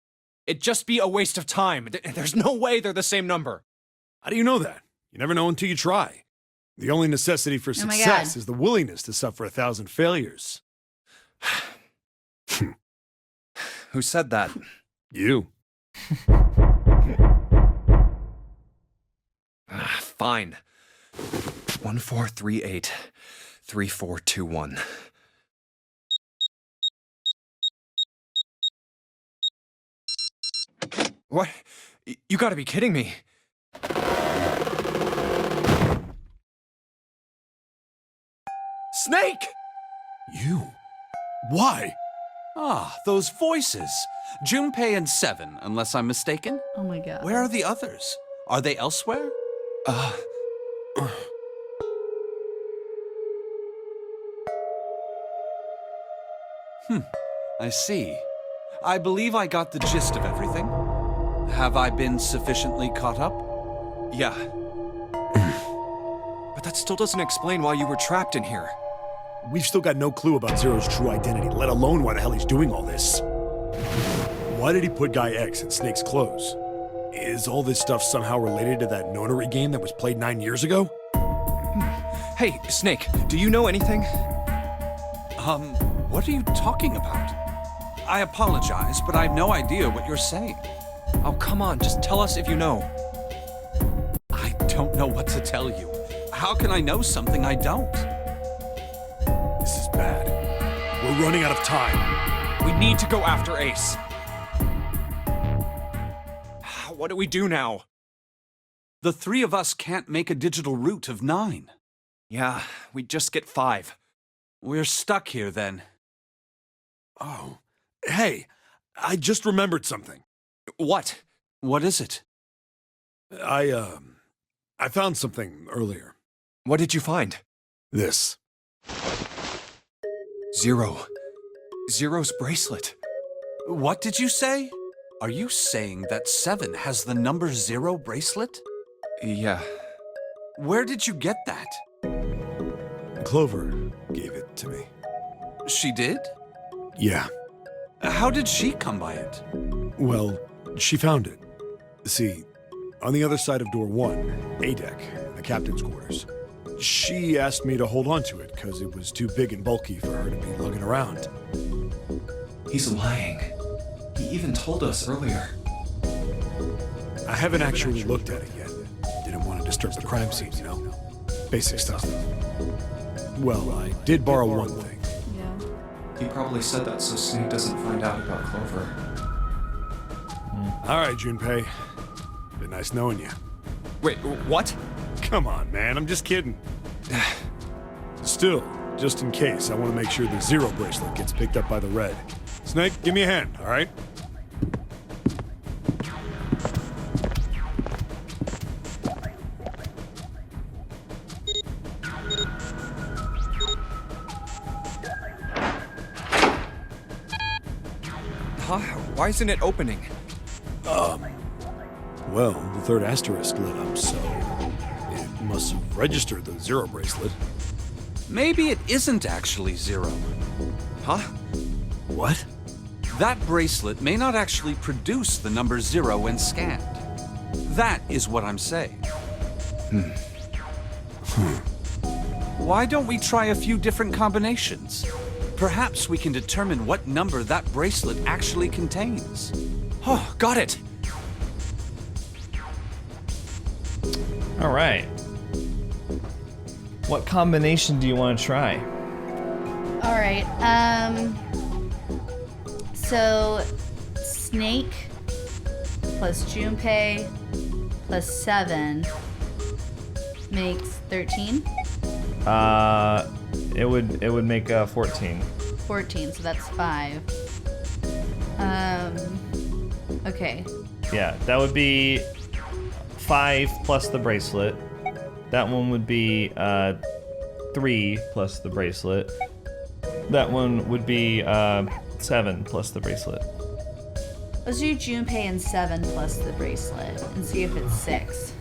It'd just be a waste of time. There's no way they're the same number. How do you know that? You never know until you try. The only necessity for Oh my success God. is the willingness to suffer 1,000 failures. Who said that? You. Fine. 1438 3421. What? You gotta be kidding me. Snake! You? Why? Ah, those voices. Junpei and Seven, unless I'm mistaken. Oh my god. Where are the others? Are they elsewhere? I see. I believe I got the gist of everything. Have I been sufficiently caught up? Yeah. But that still doesn't explain why you were trapped in here. We've still got no clue about Zero's true identity, let alone why the hell he's doing all this. Why did he put Guy X in Snake's clothes? Is all this stuff somehow related to that nonary game that was played 9 years ago? Hey, Snake, do you know anything? What are you talking about? I apologize, but I have no idea what you're saying. Oh, come on, just tell us if you know. I don't know what to tell you. How can I know something I don't? This is bad. We're running out of time. We need to go after Ace. What do we do now? The three of us can't make a digital route of 9. Yeah, we just get 5. We're stuck here then. Oh. Hey, I just remembered something. What? What is it? I found something earlier. What did you find? This. Zero. Zero's bracelet. What did you say? Are you saying that 7 has the number 0 bracelet? Yeah. Where did you get that? Clover gave it to me. She did? Yeah. How did she come by it? Well, she found it. See, on the other side of door 1, A deck, the captain's quarters. She asked me to hold on to it because it was too big and bulky for her to be lugging around. He's lying. He even told us earlier. I haven't actually looked at it yet. Didn't want to disturb the crime scene, you know? Basic stuff. Well, I did borrow one thing. He probably said that so Snake doesn't find out about Clover. All right, Junpei. Been nice knowing you. Wait, what? Come on, man. I'm just kidding. Still, just in case, I want to make sure the 0 bracelet gets picked up by the red. Snake, give me a hand, all right? Huh? Why isn't it opening? Well, the third asterisk lit up, so it must have registered the 0 bracelet. Maybe it isn't actually 0. Huh? What? That bracelet may not actually produce the number 0 when scanned. That is what I'm saying. Why don't we try a few different combinations? Perhaps we can determine what number that bracelet actually contains. Oh, got it! All right. What combination do you want to try? All right. So Snake plus Junpei plus 7 makes 13. It would make 14. 14, so that's 5. Okay. Yeah, that would be 5 plus the bracelet. That one would be 3 plus the bracelet. That one would be 7 plus the bracelet. Let's do Junpei and 7 plus the bracelet and see if it's 6.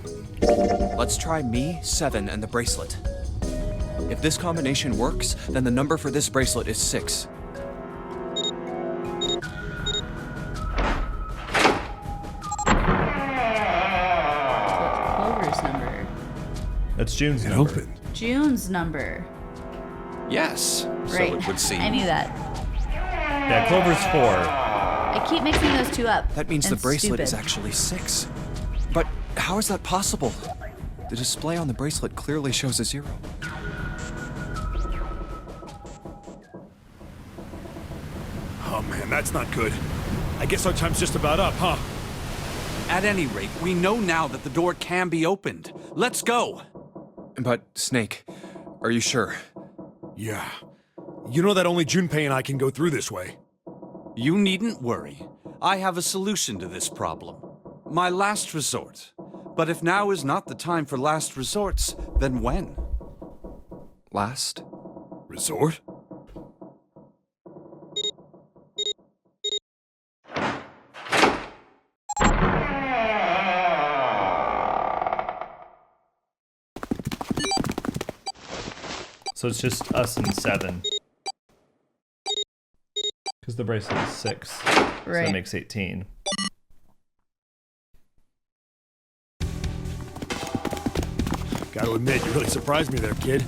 Let's try me, 7, and the bracelet. If this combination works, then the number for this bracelet is 6. Clover's number. That's June's It number. opened. June's number. Yes, Right. so it would seem. I knew that. Yeah, Clover's 4. I keep mixing those two up. That means and the bracelet is stupid. actually 6. But how is that possible? The display on the bracelet clearly shows a 0. Oh man, that's not good. I guess our time's just about up, huh? At any rate, we know now that the door can be opened. Let's go. But, Snake, are you sure? Yeah. You know that only Junpei and I can go through this way. You needn't worry. I have a solution to this problem. My last resort. But if now is not the time for last resorts, then when? Last? Resort? So it's just us and 7. Because the bracelet is 6. So Right. that makes 18. Gotta admit, you really surprised me there, kid.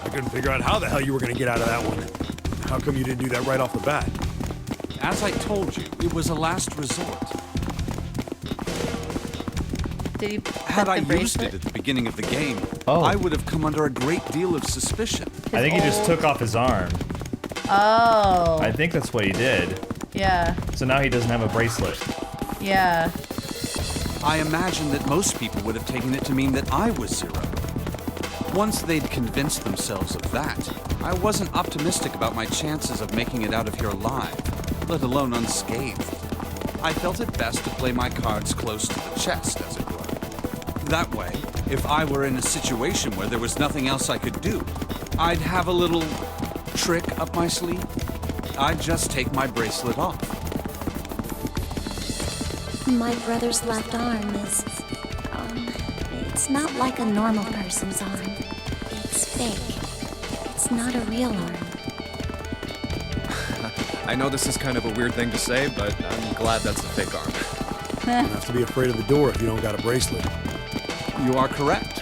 I couldn't figure out how the hell you were gonna get out of that one. How come you didn't do that right off the bat? As I told you, it was a last resort. Did you put Had the I used bracelet? it at the beginning of the game, Oh. I would have come under a great deal of suspicion. I think he just took off his arm. Oh. I think that's what he did. Yeah. So now he doesn't have a bracelet. Yeah. I imagine that most people would have taken it to mean that I was 0. Once they'd convinced themselves of that, I wasn't optimistic about my chances of making it out of here alive, let alone unscathed. I felt it best to play my cards close to the chest, as it were. That way, if I were in a situation where there was nothing else I could do, I'd have a little trick up my sleeve. I'd just take my bracelet off. My brother's left arm is, it's not like a normal person's arm. It's fake. It's not a real arm. I know this is kind of a weird thing to say, but I'm glad that's a fake arm. You don't have to be afraid of the door if you don't got a bracelet. You are correct.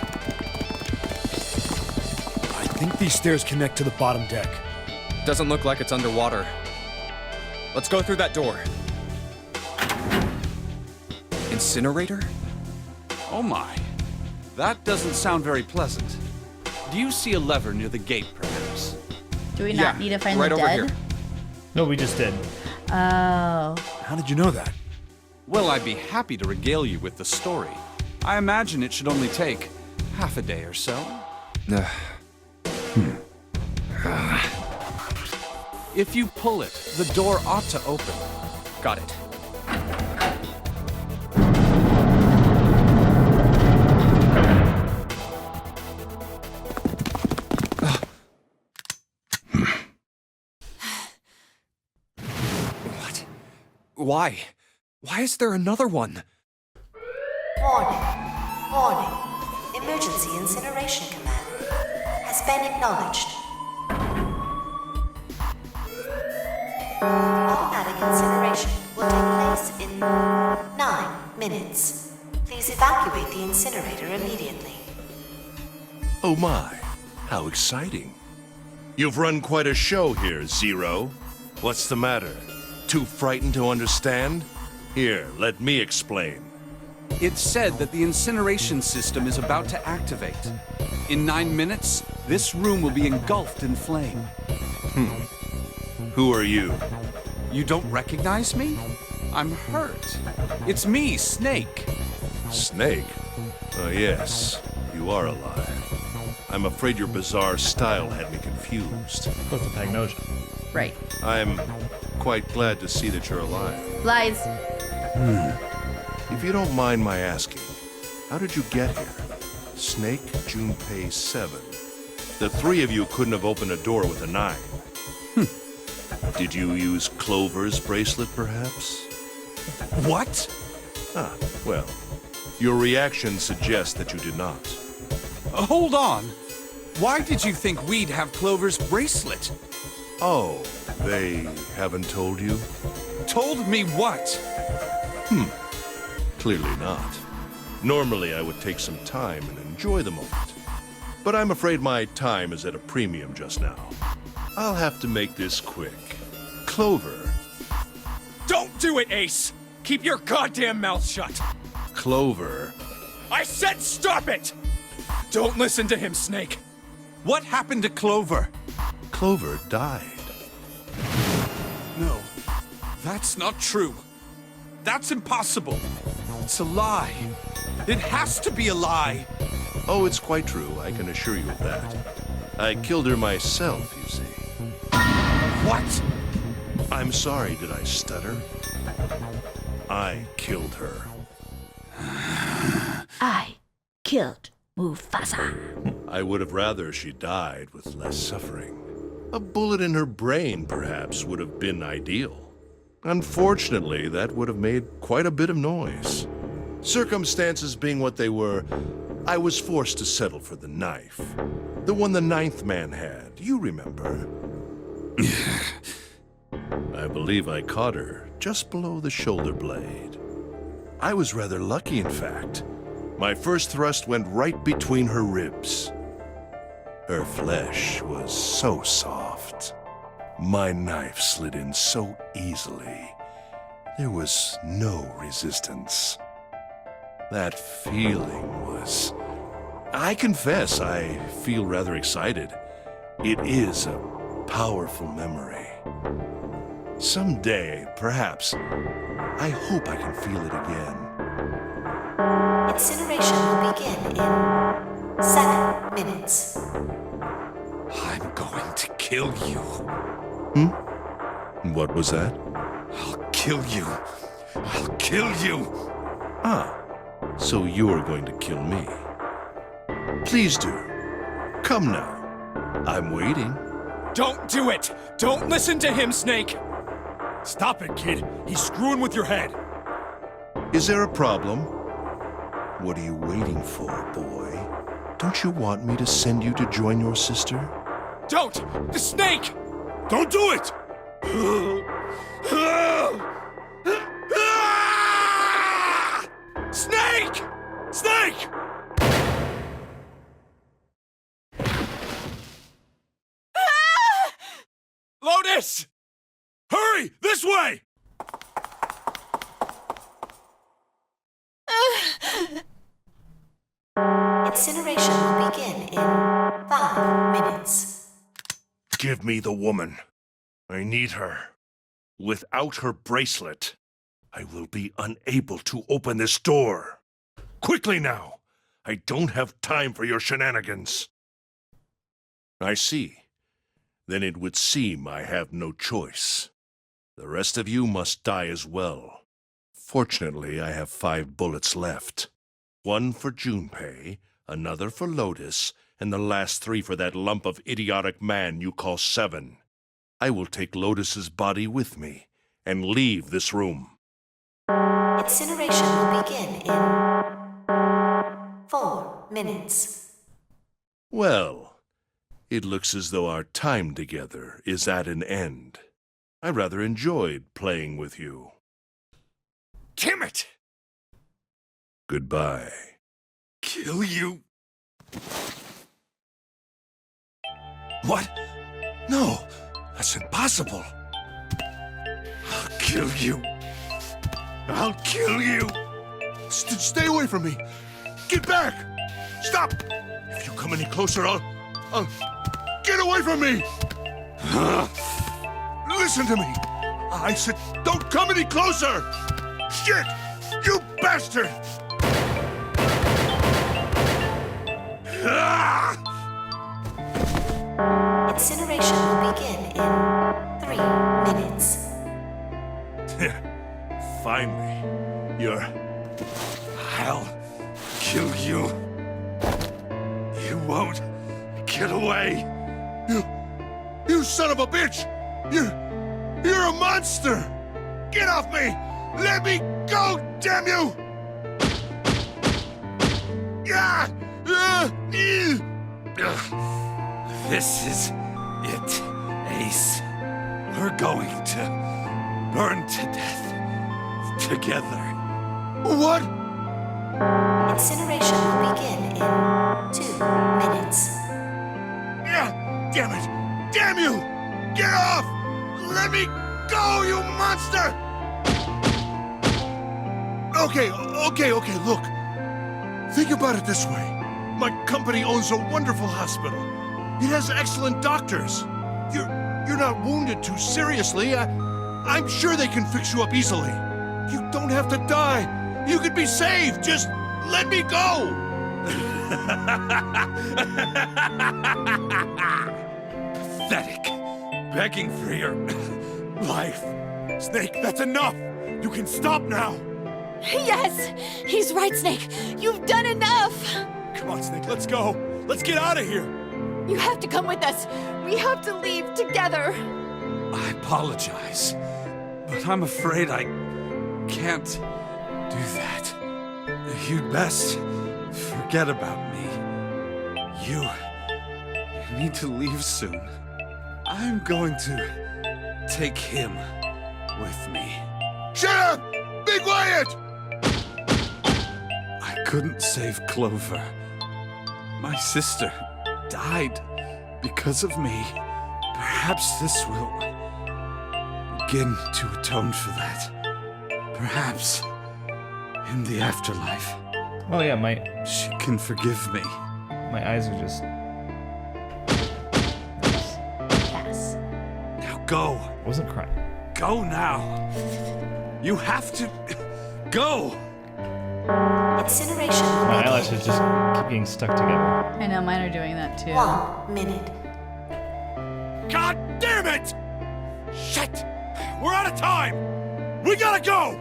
I think these stairs connect to the bottom deck. Doesn't look like it's underwater. Let's go through that door. Incinerator? Oh my. That doesn't sound very pleasant. Do you see a lever near the gate, perhaps? Do we not need to find right the over dead? here. No, we just did. Oh. How did you know that? Well, I'd be happy to regale you with the story. I imagine it should only take half a day or so. If you pull it, the door ought to open. Got it. What? Why? Why is there another one? Warning. Warning. Emergency incineration command has been acknowledged. Automatic incineration will take place in 9 minutes. Please evacuate the incinerator immediately. Oh my, how exciting. You've run quite a show here, Zero. What's the matter? Too frightened to understand? Here, let me explain. It's said that the incineration system is about to activate. In 9 minutes, this room will be engulfed in flame. Who are you? You don't recognize me? I'm hurt. It's me, Snake. Snake? Oh, yes. You are alive. I'm afraid your bizarre style had me confused. What's a Pagnosia? Right. I'm quite glad to see that you're alive. Lies. If you don't mind my asking, how did you get here? Snake, Junpei, 7. The three of you couldn't have opened a door with a 9. Did you use Clover's bracelet, perhaps? What? Ah, well, your reaction suggests that you did not. Hold on. Why did you think we'd have Clover's bracelet? Oh, they haven't told you? Told me what? Clearly not. Normally, I would take some time and enjoy the moment. But I'm afraid my time is at a premium just now. I'll have to make this quick. Clover. Don't do it, Ace! Keep your goddamn mouth shut! Clover. I said stop it! Don't listen to him, Snake. What happened to Clover? Clover died. No, that's not true. That's impossible. It's a lie. It has to be a lie. Oh, it's quite true. I can assure you of that. I killed her myself, you see. What? I'm sorry, did I stutter? I killed her. I killed Mufasa. I would have rather she died with less suffering. A bullet in her brain, perhaps, would have been ideal. Unfortunately, that would have made quite a bit of noise. Circumstances being what they were, I was forced to settle for the knife. The one the 9th man had, you remember. I believe I caught her just below the shoulder blade. I was rather lucky, in fact. My first thrust went right between her ribs. Her flesh was so soft. My knife slid in so easily. There was no resistance. That feeling was... I confess, I feel rather excited. It is a powerful memory. Someday, perhaps, I hope I can feel it again. Incineration will begin in 7 minutes. I'm going to kill you. What was that? I'll kill you. I'll kill you. Ah, so you're going to kill me. Please do. Come now. I'm waiting. Don't do it! Don't listen to him, Snake! Stop it, kid. He's screwing with your head. Is there a problem? What are you waiting for, boy? Don't you want me to send you to join your sister? Don't! The Snake! Don't do it! Snake! Snake! Lotus! Hurry! This way! Incineration will begin in 5 minutes. Give me the woman. I need her. Without her bracelet, I will be unable to open this door. Quickly now! I don't have time for your shenanigans. I see. Then it would seem I have no choice. The rest of you must die as well. Fortunately, I have 5 bullets left. 1 for Junpei, another for Lotus, and the last 3 for that lump of idiotic man you call 7. I will take Lotus's body with me and leave this room. Incineration will begin in 4 minutes. Well, it looks as though our time together is at an end. I rather enjoyed playing with you. Damn it! Goodbye. Kill you. What? No, that's impossible. I'll kill you. I'll kill you. Stay away from me! Get back! Stop! If you come any closer, I'll... Get away from me! Listen to me! I said, don't come any closer! Shit! You bastard! Incineration will begin in 3 minutes. Finally, I'll kill you. You won't get away. You son of a bitch! You're a monster! Get off me! Let me go, damn you! This is it, Ace. We're going to burn to death together. What? Incineration will begin in 2 minutes. Damn it! Damn you! Get off! Let me go, you monster! Okay, look. Think about it this way. My company owns a wonderful hospital. It has excellent doctors. You're not wounded too seriously. I'm sure they can fix you up easily. You don't have to die. You could be saved. Just let me go. Pathetic. Begging for your life. Snake, that's enough! You can stop now! Yes! He's right, Snake. You've done enough! Come on, Snake, let's go! Let's get out of here! You have to come with us. We have to leave together. I apologize, but I'm afraid I can't do that. You'd best forget about me. You need to leave soon. I'm going to take him with me. Shut up! Be quiet! I couldn't save Clover. My sister died because of me. Perhaps this will begin to atone for that. Perhaps in the afterlife. Oh yeah, she can forgive me. My eyes are just... Pass. Now go. I wasn't crying. Go now. You have to go. Incineration will My begin eyelashes just keep getting stuck together. I know, mine are doing that too. 1 minute. God damn it! Shit! We're out of time! We gotta go!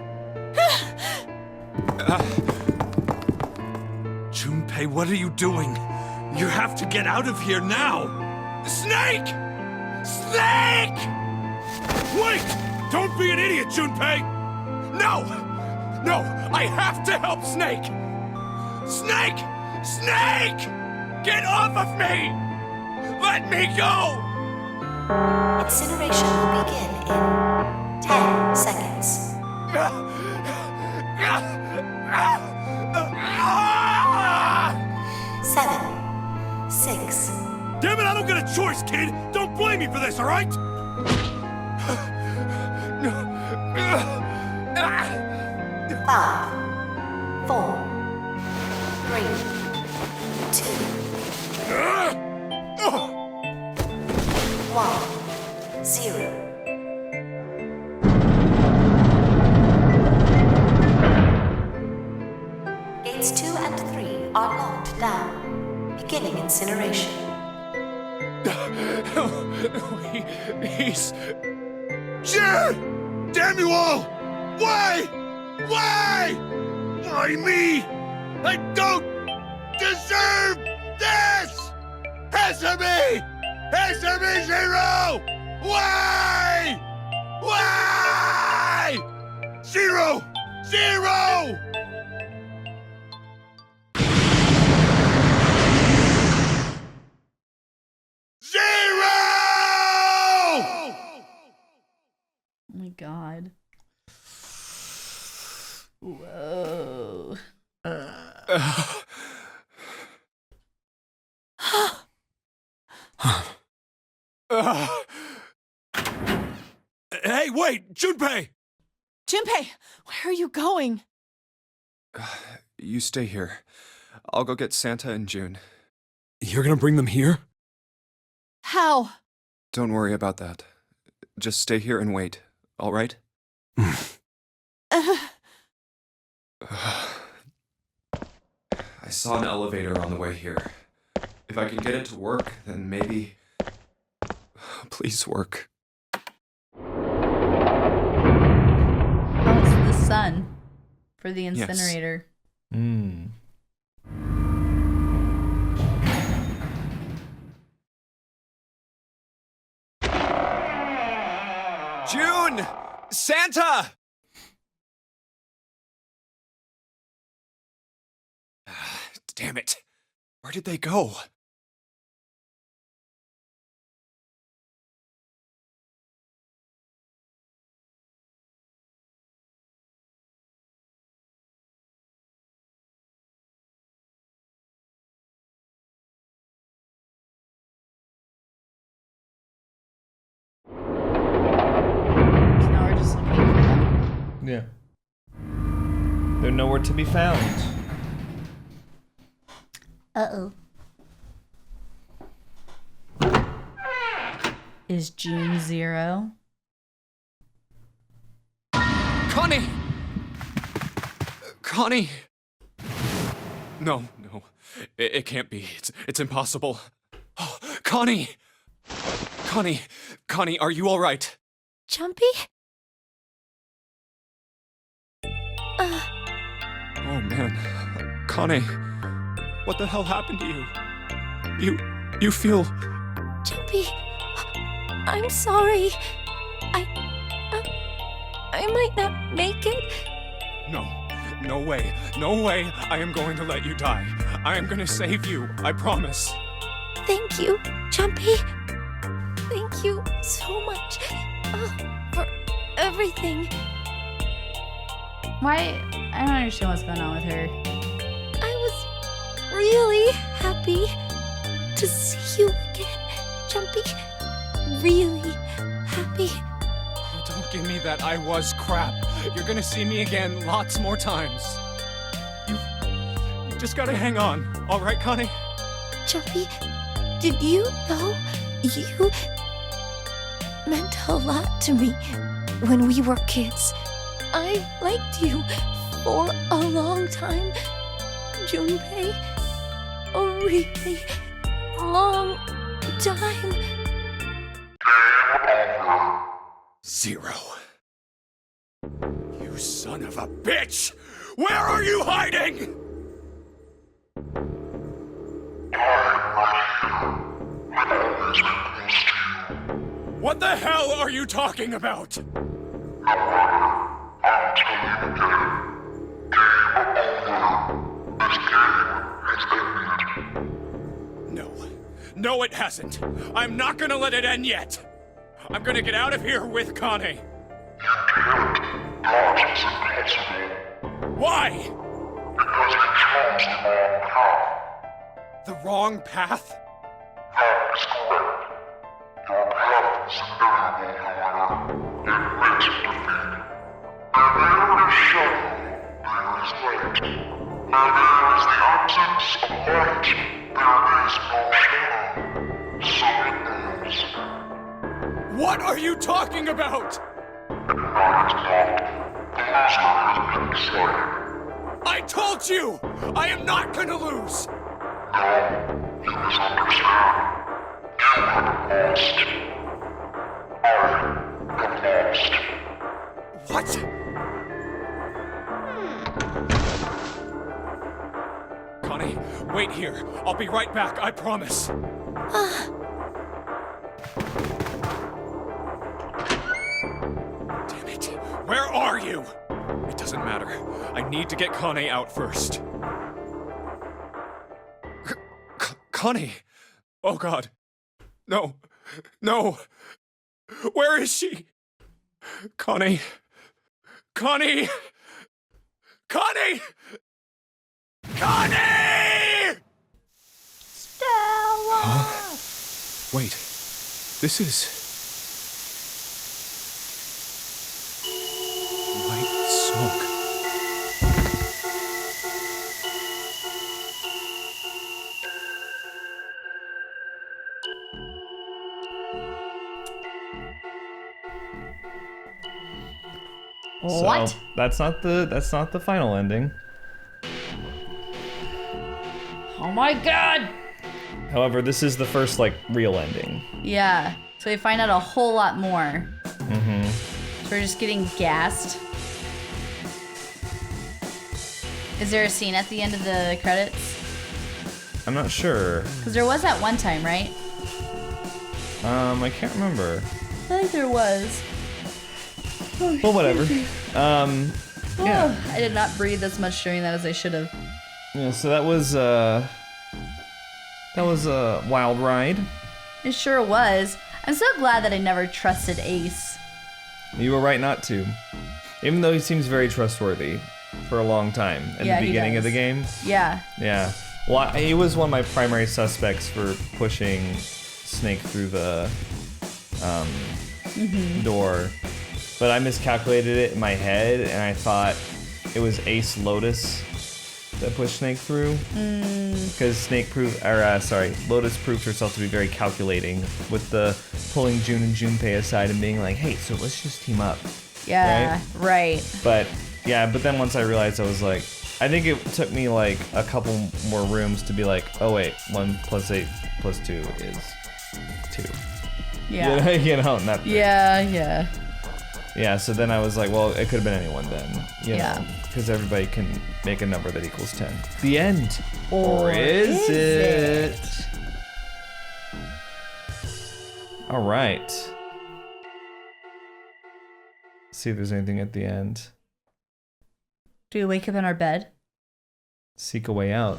Junpei, what are you doing? You have to get out of here now. Snake! Snake! Wait! Don't be an idiot, Junpei! No! No! I have to help Snake! Snake! Snake! Get off of me! Let me go! Incineration will begin in 10 seconds. 7, 6. Damn it, I don't get a choice, kid! Don't blame me for this, alright? 5, 4, 3, 2, 1, 0. Gates 2 and 3 are locked down, beginning incineration. He's... Shit! Damn you all! Why? Why? Why me? I don't deserve this! Answer me! Answer me, Zero! Why? Why? Zero! Zero! Oh my god. Whoa. Hey, wait! Junpei! Junpei, where are you going? You stay here. I'll go get Santa and June. You're gonna bring them here? How? Don't worry about that. Just stay here and wait, all right? I saw an elevator on the way here. If I can get it to work, then maybe... Please work. Oh, it's the sun for the incinerator. June! Santa! Damn it. Where did they go? So now we're just looking for them. Yeah. They're nowhere to be found. Uh-oh. Is June 0? Connie! Connie! No. It can't be. It's impossible. Oh, Connie! Connie, are you all right? Junpei? Oh man, Connie, what the hell happened to you? You feel... Junpei, I'm sorry. I might not make it. No way. I am going to let you die. I am going to save you, I promise. Thank you, Junpei. Thank you so much for everything. Why? I don't understand what's going on with her. I was really happy to see you again, Junpei. Really happy. Don't give me that I was crap. You're going to see me again lots more times. You just got to hang on, all right, Connie? Junpei, did you know you meant a lot to me when we were kids? I liked you for a long time, Junpei. A really long time. 0. You son of a bitch! Where are you hiding? What the hell are you talking about? No, it hasn't. I'm not gonna let it end yet. I'm gonna get out of here with Connie. Why? Because you chose The the wrong path. wrong path? That is correct. Your path is invariable, however. It makes defeat. Where there is shadow, there is light. Where there is the absence of light, there is no shadow. So it is. What are you talking about? Not the loser has been decided. I told you! I am not gonna lose! No, you misunderstand. You have lost. I have lost. What? Connie, wait here. I'll be right back, I promise. Damn it. Where are you? It doesn't matter. I need to get Connie out first. Connie! Oh God. No. Where is she? Connie! Connie! Stella! Huh? Wait, this is... white smoke. What? So that's not the final ending. Oh my god! However, this is the first like real ending. Yeah. So we find out a whole lot more. Mm-hmm. So we're just getting gassed. Is there a scene at the end of the credits? I'm not sure. Because there was at one time, right? I can't remember. I think there was. Well, whatever. Yeah. I did not breathe as much during that as I should have. Yeah. So that was a wild ride. It sure was. I'm so glad that I never trusted Ace. You were right not to, even though he seems very trustworthy for a long time at the beginning of the game. Yeah. Yeah. Well, he was one of my primary suspects for pushing Snake through the door, but I miscalculated it in my head, and I thought it was Ace Lotus that pushed Snake through, because Lotus proved herself to be very calculating with the pulling June and Junpei aside and being like, "Hey, so let's just team up." Yeah. Right. But then once I realized, I was like, I think it took me like a couple more rooms to be like, oh wait, 1 + 8 + 2 is 2. Yeah. You know, not Yeah. Yeah, so then I was like, well, it could have been anyone then. You Yeah. know, because everybody can make a number that equals 10. The end. Or is it? All right. See if there's anything at the end. Do we wake up in our bed? Seek a way out.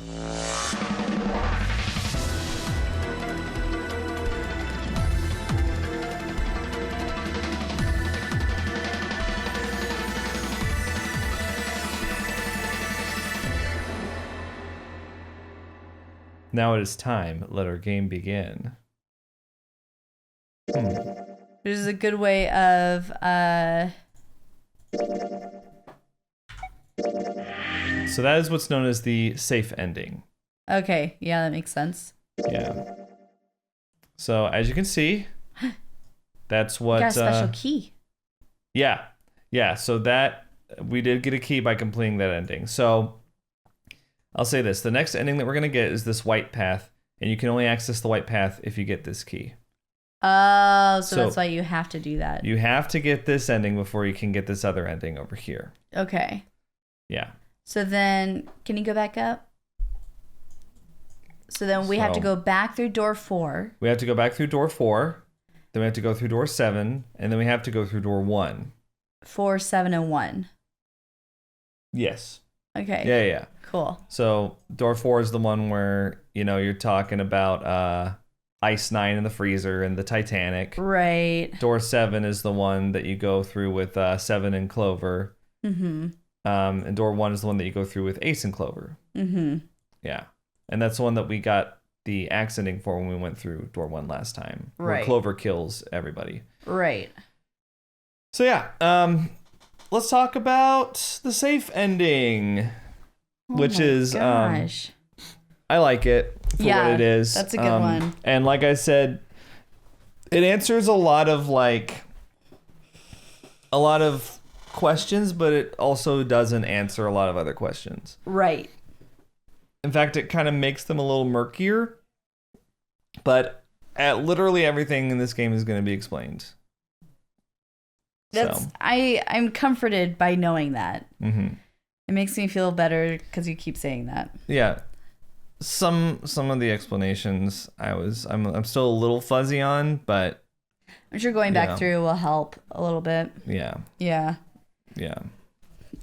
Now it is time. Let our game begin. This is a good way of So that is what's known as the safe ending. Okay, yeah, that makes sense. Yeah. So as you can see, that's what. Got a special key. Yeah, yeah. So that we did get a key by completing that ending. So I'll say this: the next ending that we're gonna get is this white path, and you can only access the white path if you get this key. Oh, so that's why you have to do that. You have to get this ending before you can get this other ending over here. Okay. Yeah. So then, can you go back up? So then we have to go back through door 4. We have to go back through door 4. Then we have to go through door 7, and then we have to go through door 1. 4, 7, and 1. Yes. Okay. Yeah. Cool. So door 4 is the one where, you know, you're talking about Ice 9 in the freezer and the Titanic. Right. Door 7 is the one that you go through with 7 and Clover. Mm-hmm. And door 1 is the one that you go through with Ace and Clover. Mm-hmm. Yeah. And that's the one that we got the axe ending for when we went through door 1 last time. Right. Where Clover kills everybody. Right. So yeah, let's talk about the safe ending, which is gosh. I like it for what it is. That's a good one. And like I said, it answers a lot of questions, but it also doesn't answer a lot of other questions. Right. In fact, it kind of makes them a little murkier, but literally everything in this game is going to be explained. I'm comforted by knowing that. Mm-hmm. It makes me feel better because you keep saying that. Yeah. Some of the explanations I'm still a little fuzzy on, but I'm sure going back through will help a little bit. Yeah. Yeah. Yeah.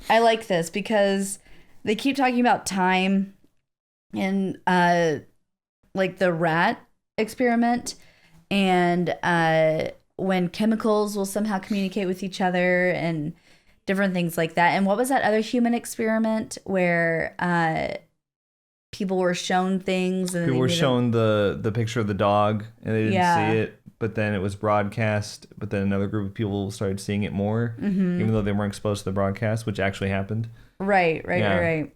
I like this because they keep talking about time and like the rat experiment and when chemicals will somehow communicate with each other and different things like that. And what was that other human experiment where people were shown things and people were shown the picture of the dog and they didn't see it, but then it was broadcast, but then another group of people started seeing it more, even though they weren't exposed to the broadcast, which actually happened. Right.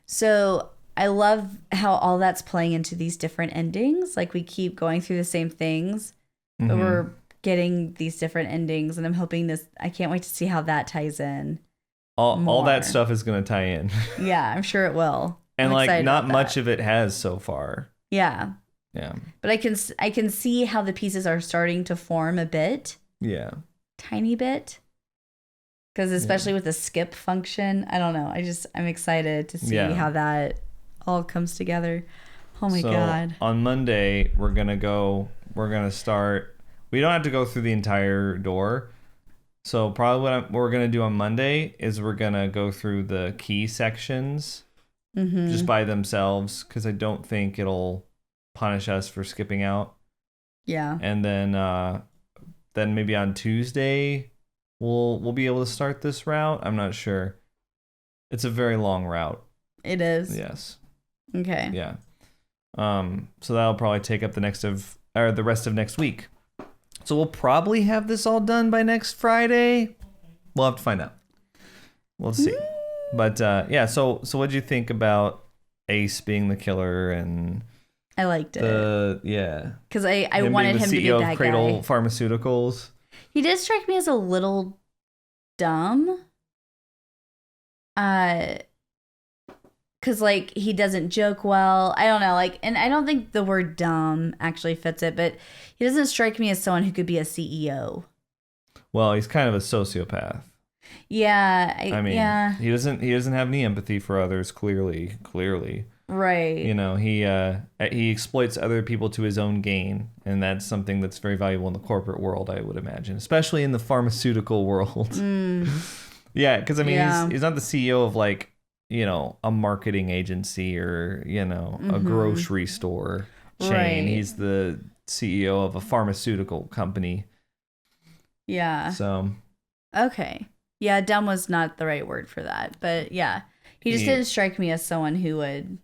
So I love how all that's playing into these different endings. Like we keep going through the same things, but we're getting these different endings, and I'm hoping this. I can't wait to see how that ties in. All that stuff is going to tie in. Yeah, I'm sure it will. And I'm like excited not about much that. of it has so far. Yeah. Yeah. But I can see how the pieces are starting to form a bit. Yeah. Tiny bit. Because especially with the skip function, I don't know. I'm excited to see how that all comes together. Oh my God. On Monday, we're going to start. We don't have to go through the entire door. So probably what we're going to do on Monday is we're going to go through the key sections just by themselves, because I don't think it'll punish us for skipping out. Yeah. And then maybe on Tuesday we'll be able to start this route. I'm not sure. It's a very long route. It is. Yes. Okay. Yeah. So that'll probably take up the rest of next week. So we'll probably have this all done by next Friday. We'll have to find out. We'll see. But yeah, so what'd you think about Ace being the killer and I liked it. Yeah. Because I wanted him to be CEO that of Cradle guy. Pharmaceuticals. He did strike me as a little dumb. Because like he doesn't joke well. I don't know, like, and I don't think the word dumb actually fits it, but he doesn't strike me as someone who could be a CEO. Well, he's kind of a sociopath. Yeah, I mean, he doesn't have any empathy for others. Clearly, right. You know, he exploits other people to his own gain, and that's something that's very valuable in the corporate world, I would imagine, especially in the pharmaceutical world. Yeah, because I mean, he's not the CEO of like, you know, a marketing agency or, you know, a grocery store chain. Right. He's the CEO of a pharmaceutical company. Yeah. So. Okay. Yeah, dumb was not the right word for that, but yeah, he just didn't strike me as someone who would.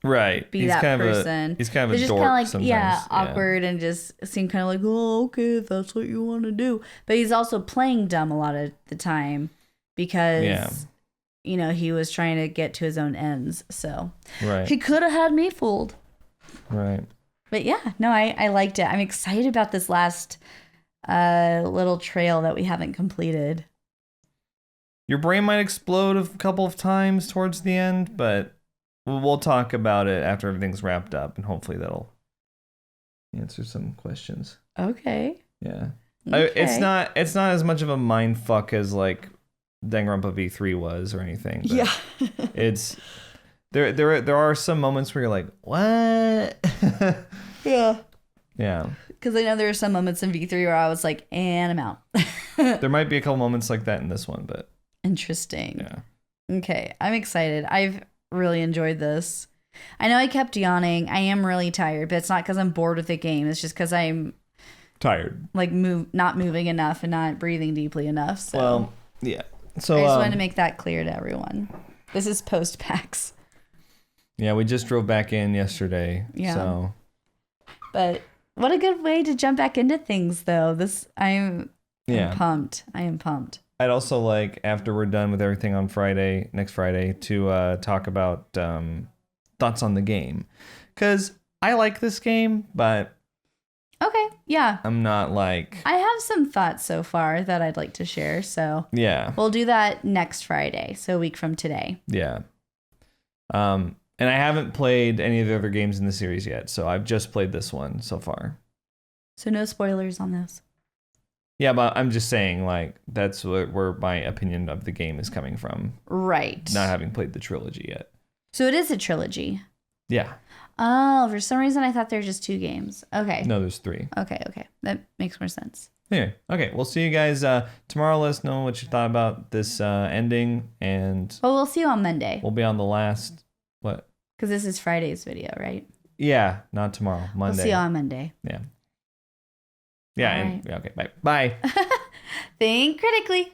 Right. Be that person. He's kind of a just dork kind of like, sometimes. yeah, awkward and just seem kind of like, oh, okay, if that's what you want to do. But he's also playing dumb a lot of the time because, you know, he was trying to get to his own ends. So he could have had me fooled. Right. But yeah, no, I liked it. I'm excited about this last little trail that we haven't completed. Your brain might explode a couple of times towards the end, but we'll talk about it after everything's wrapped up, and hopefully that'll answer some questions. Okay. Yeah. Okay. It's not as much of a mind fuck as like Danganronpa V3 was or anything. But yeah. It's there are some moments where you're like, what? Yeah. Yeah. Because I know there are some moments in V3 where I was like, and I'm out. There might be a couple moments like that in this one, but interesting. Yeah. Okay, I'm excited. I've really enjoyed this. I know I kept yawning. I am really tired, but it's not because I'm bored with the game. It's just because I'm tired. Like not moving enough and not breathing deeply enough. So well, yeah. So I just wanted to make that clear to everyone. This is post PAX. Yeah, we just drove back in yesterday. Yeah. So. But what a good way to jump back into things, though. I'm pumped. I am pumped. I'd also like, after we're done with everything on next Friday, to talk about thoughts on the game. Because I like this game, but... Okay, yeah. I'm not like... I have some thoughts so far that I'd like to share, so... Yeah. We'll do that next Friday, so a week from today. Yeah. And I haven't played any of the other games in the series yet, so I've just played this one so far. So no spoilers on this. Yeah, but I'm just saying, like, that's where my opinion of the game is coming from. Right. Not having played the trilogy yet. So it is a trilogy. Yeah. Oh, for some reason I thought there were just 2 games. Okay. No, there's 3. Okay. That makes more sense. Anyway, okay, we'll see you guys tomorrow. Let us know what you thought about this ending, and... Well, we'll see you on Monday. We'll be on the last... What? Because this is Friday's video, right? Yeah, not tomorrow. Monday. We'll see you on Monday. Yeah. Yeah, all and, right. Okay, bye. Bye. Think critically.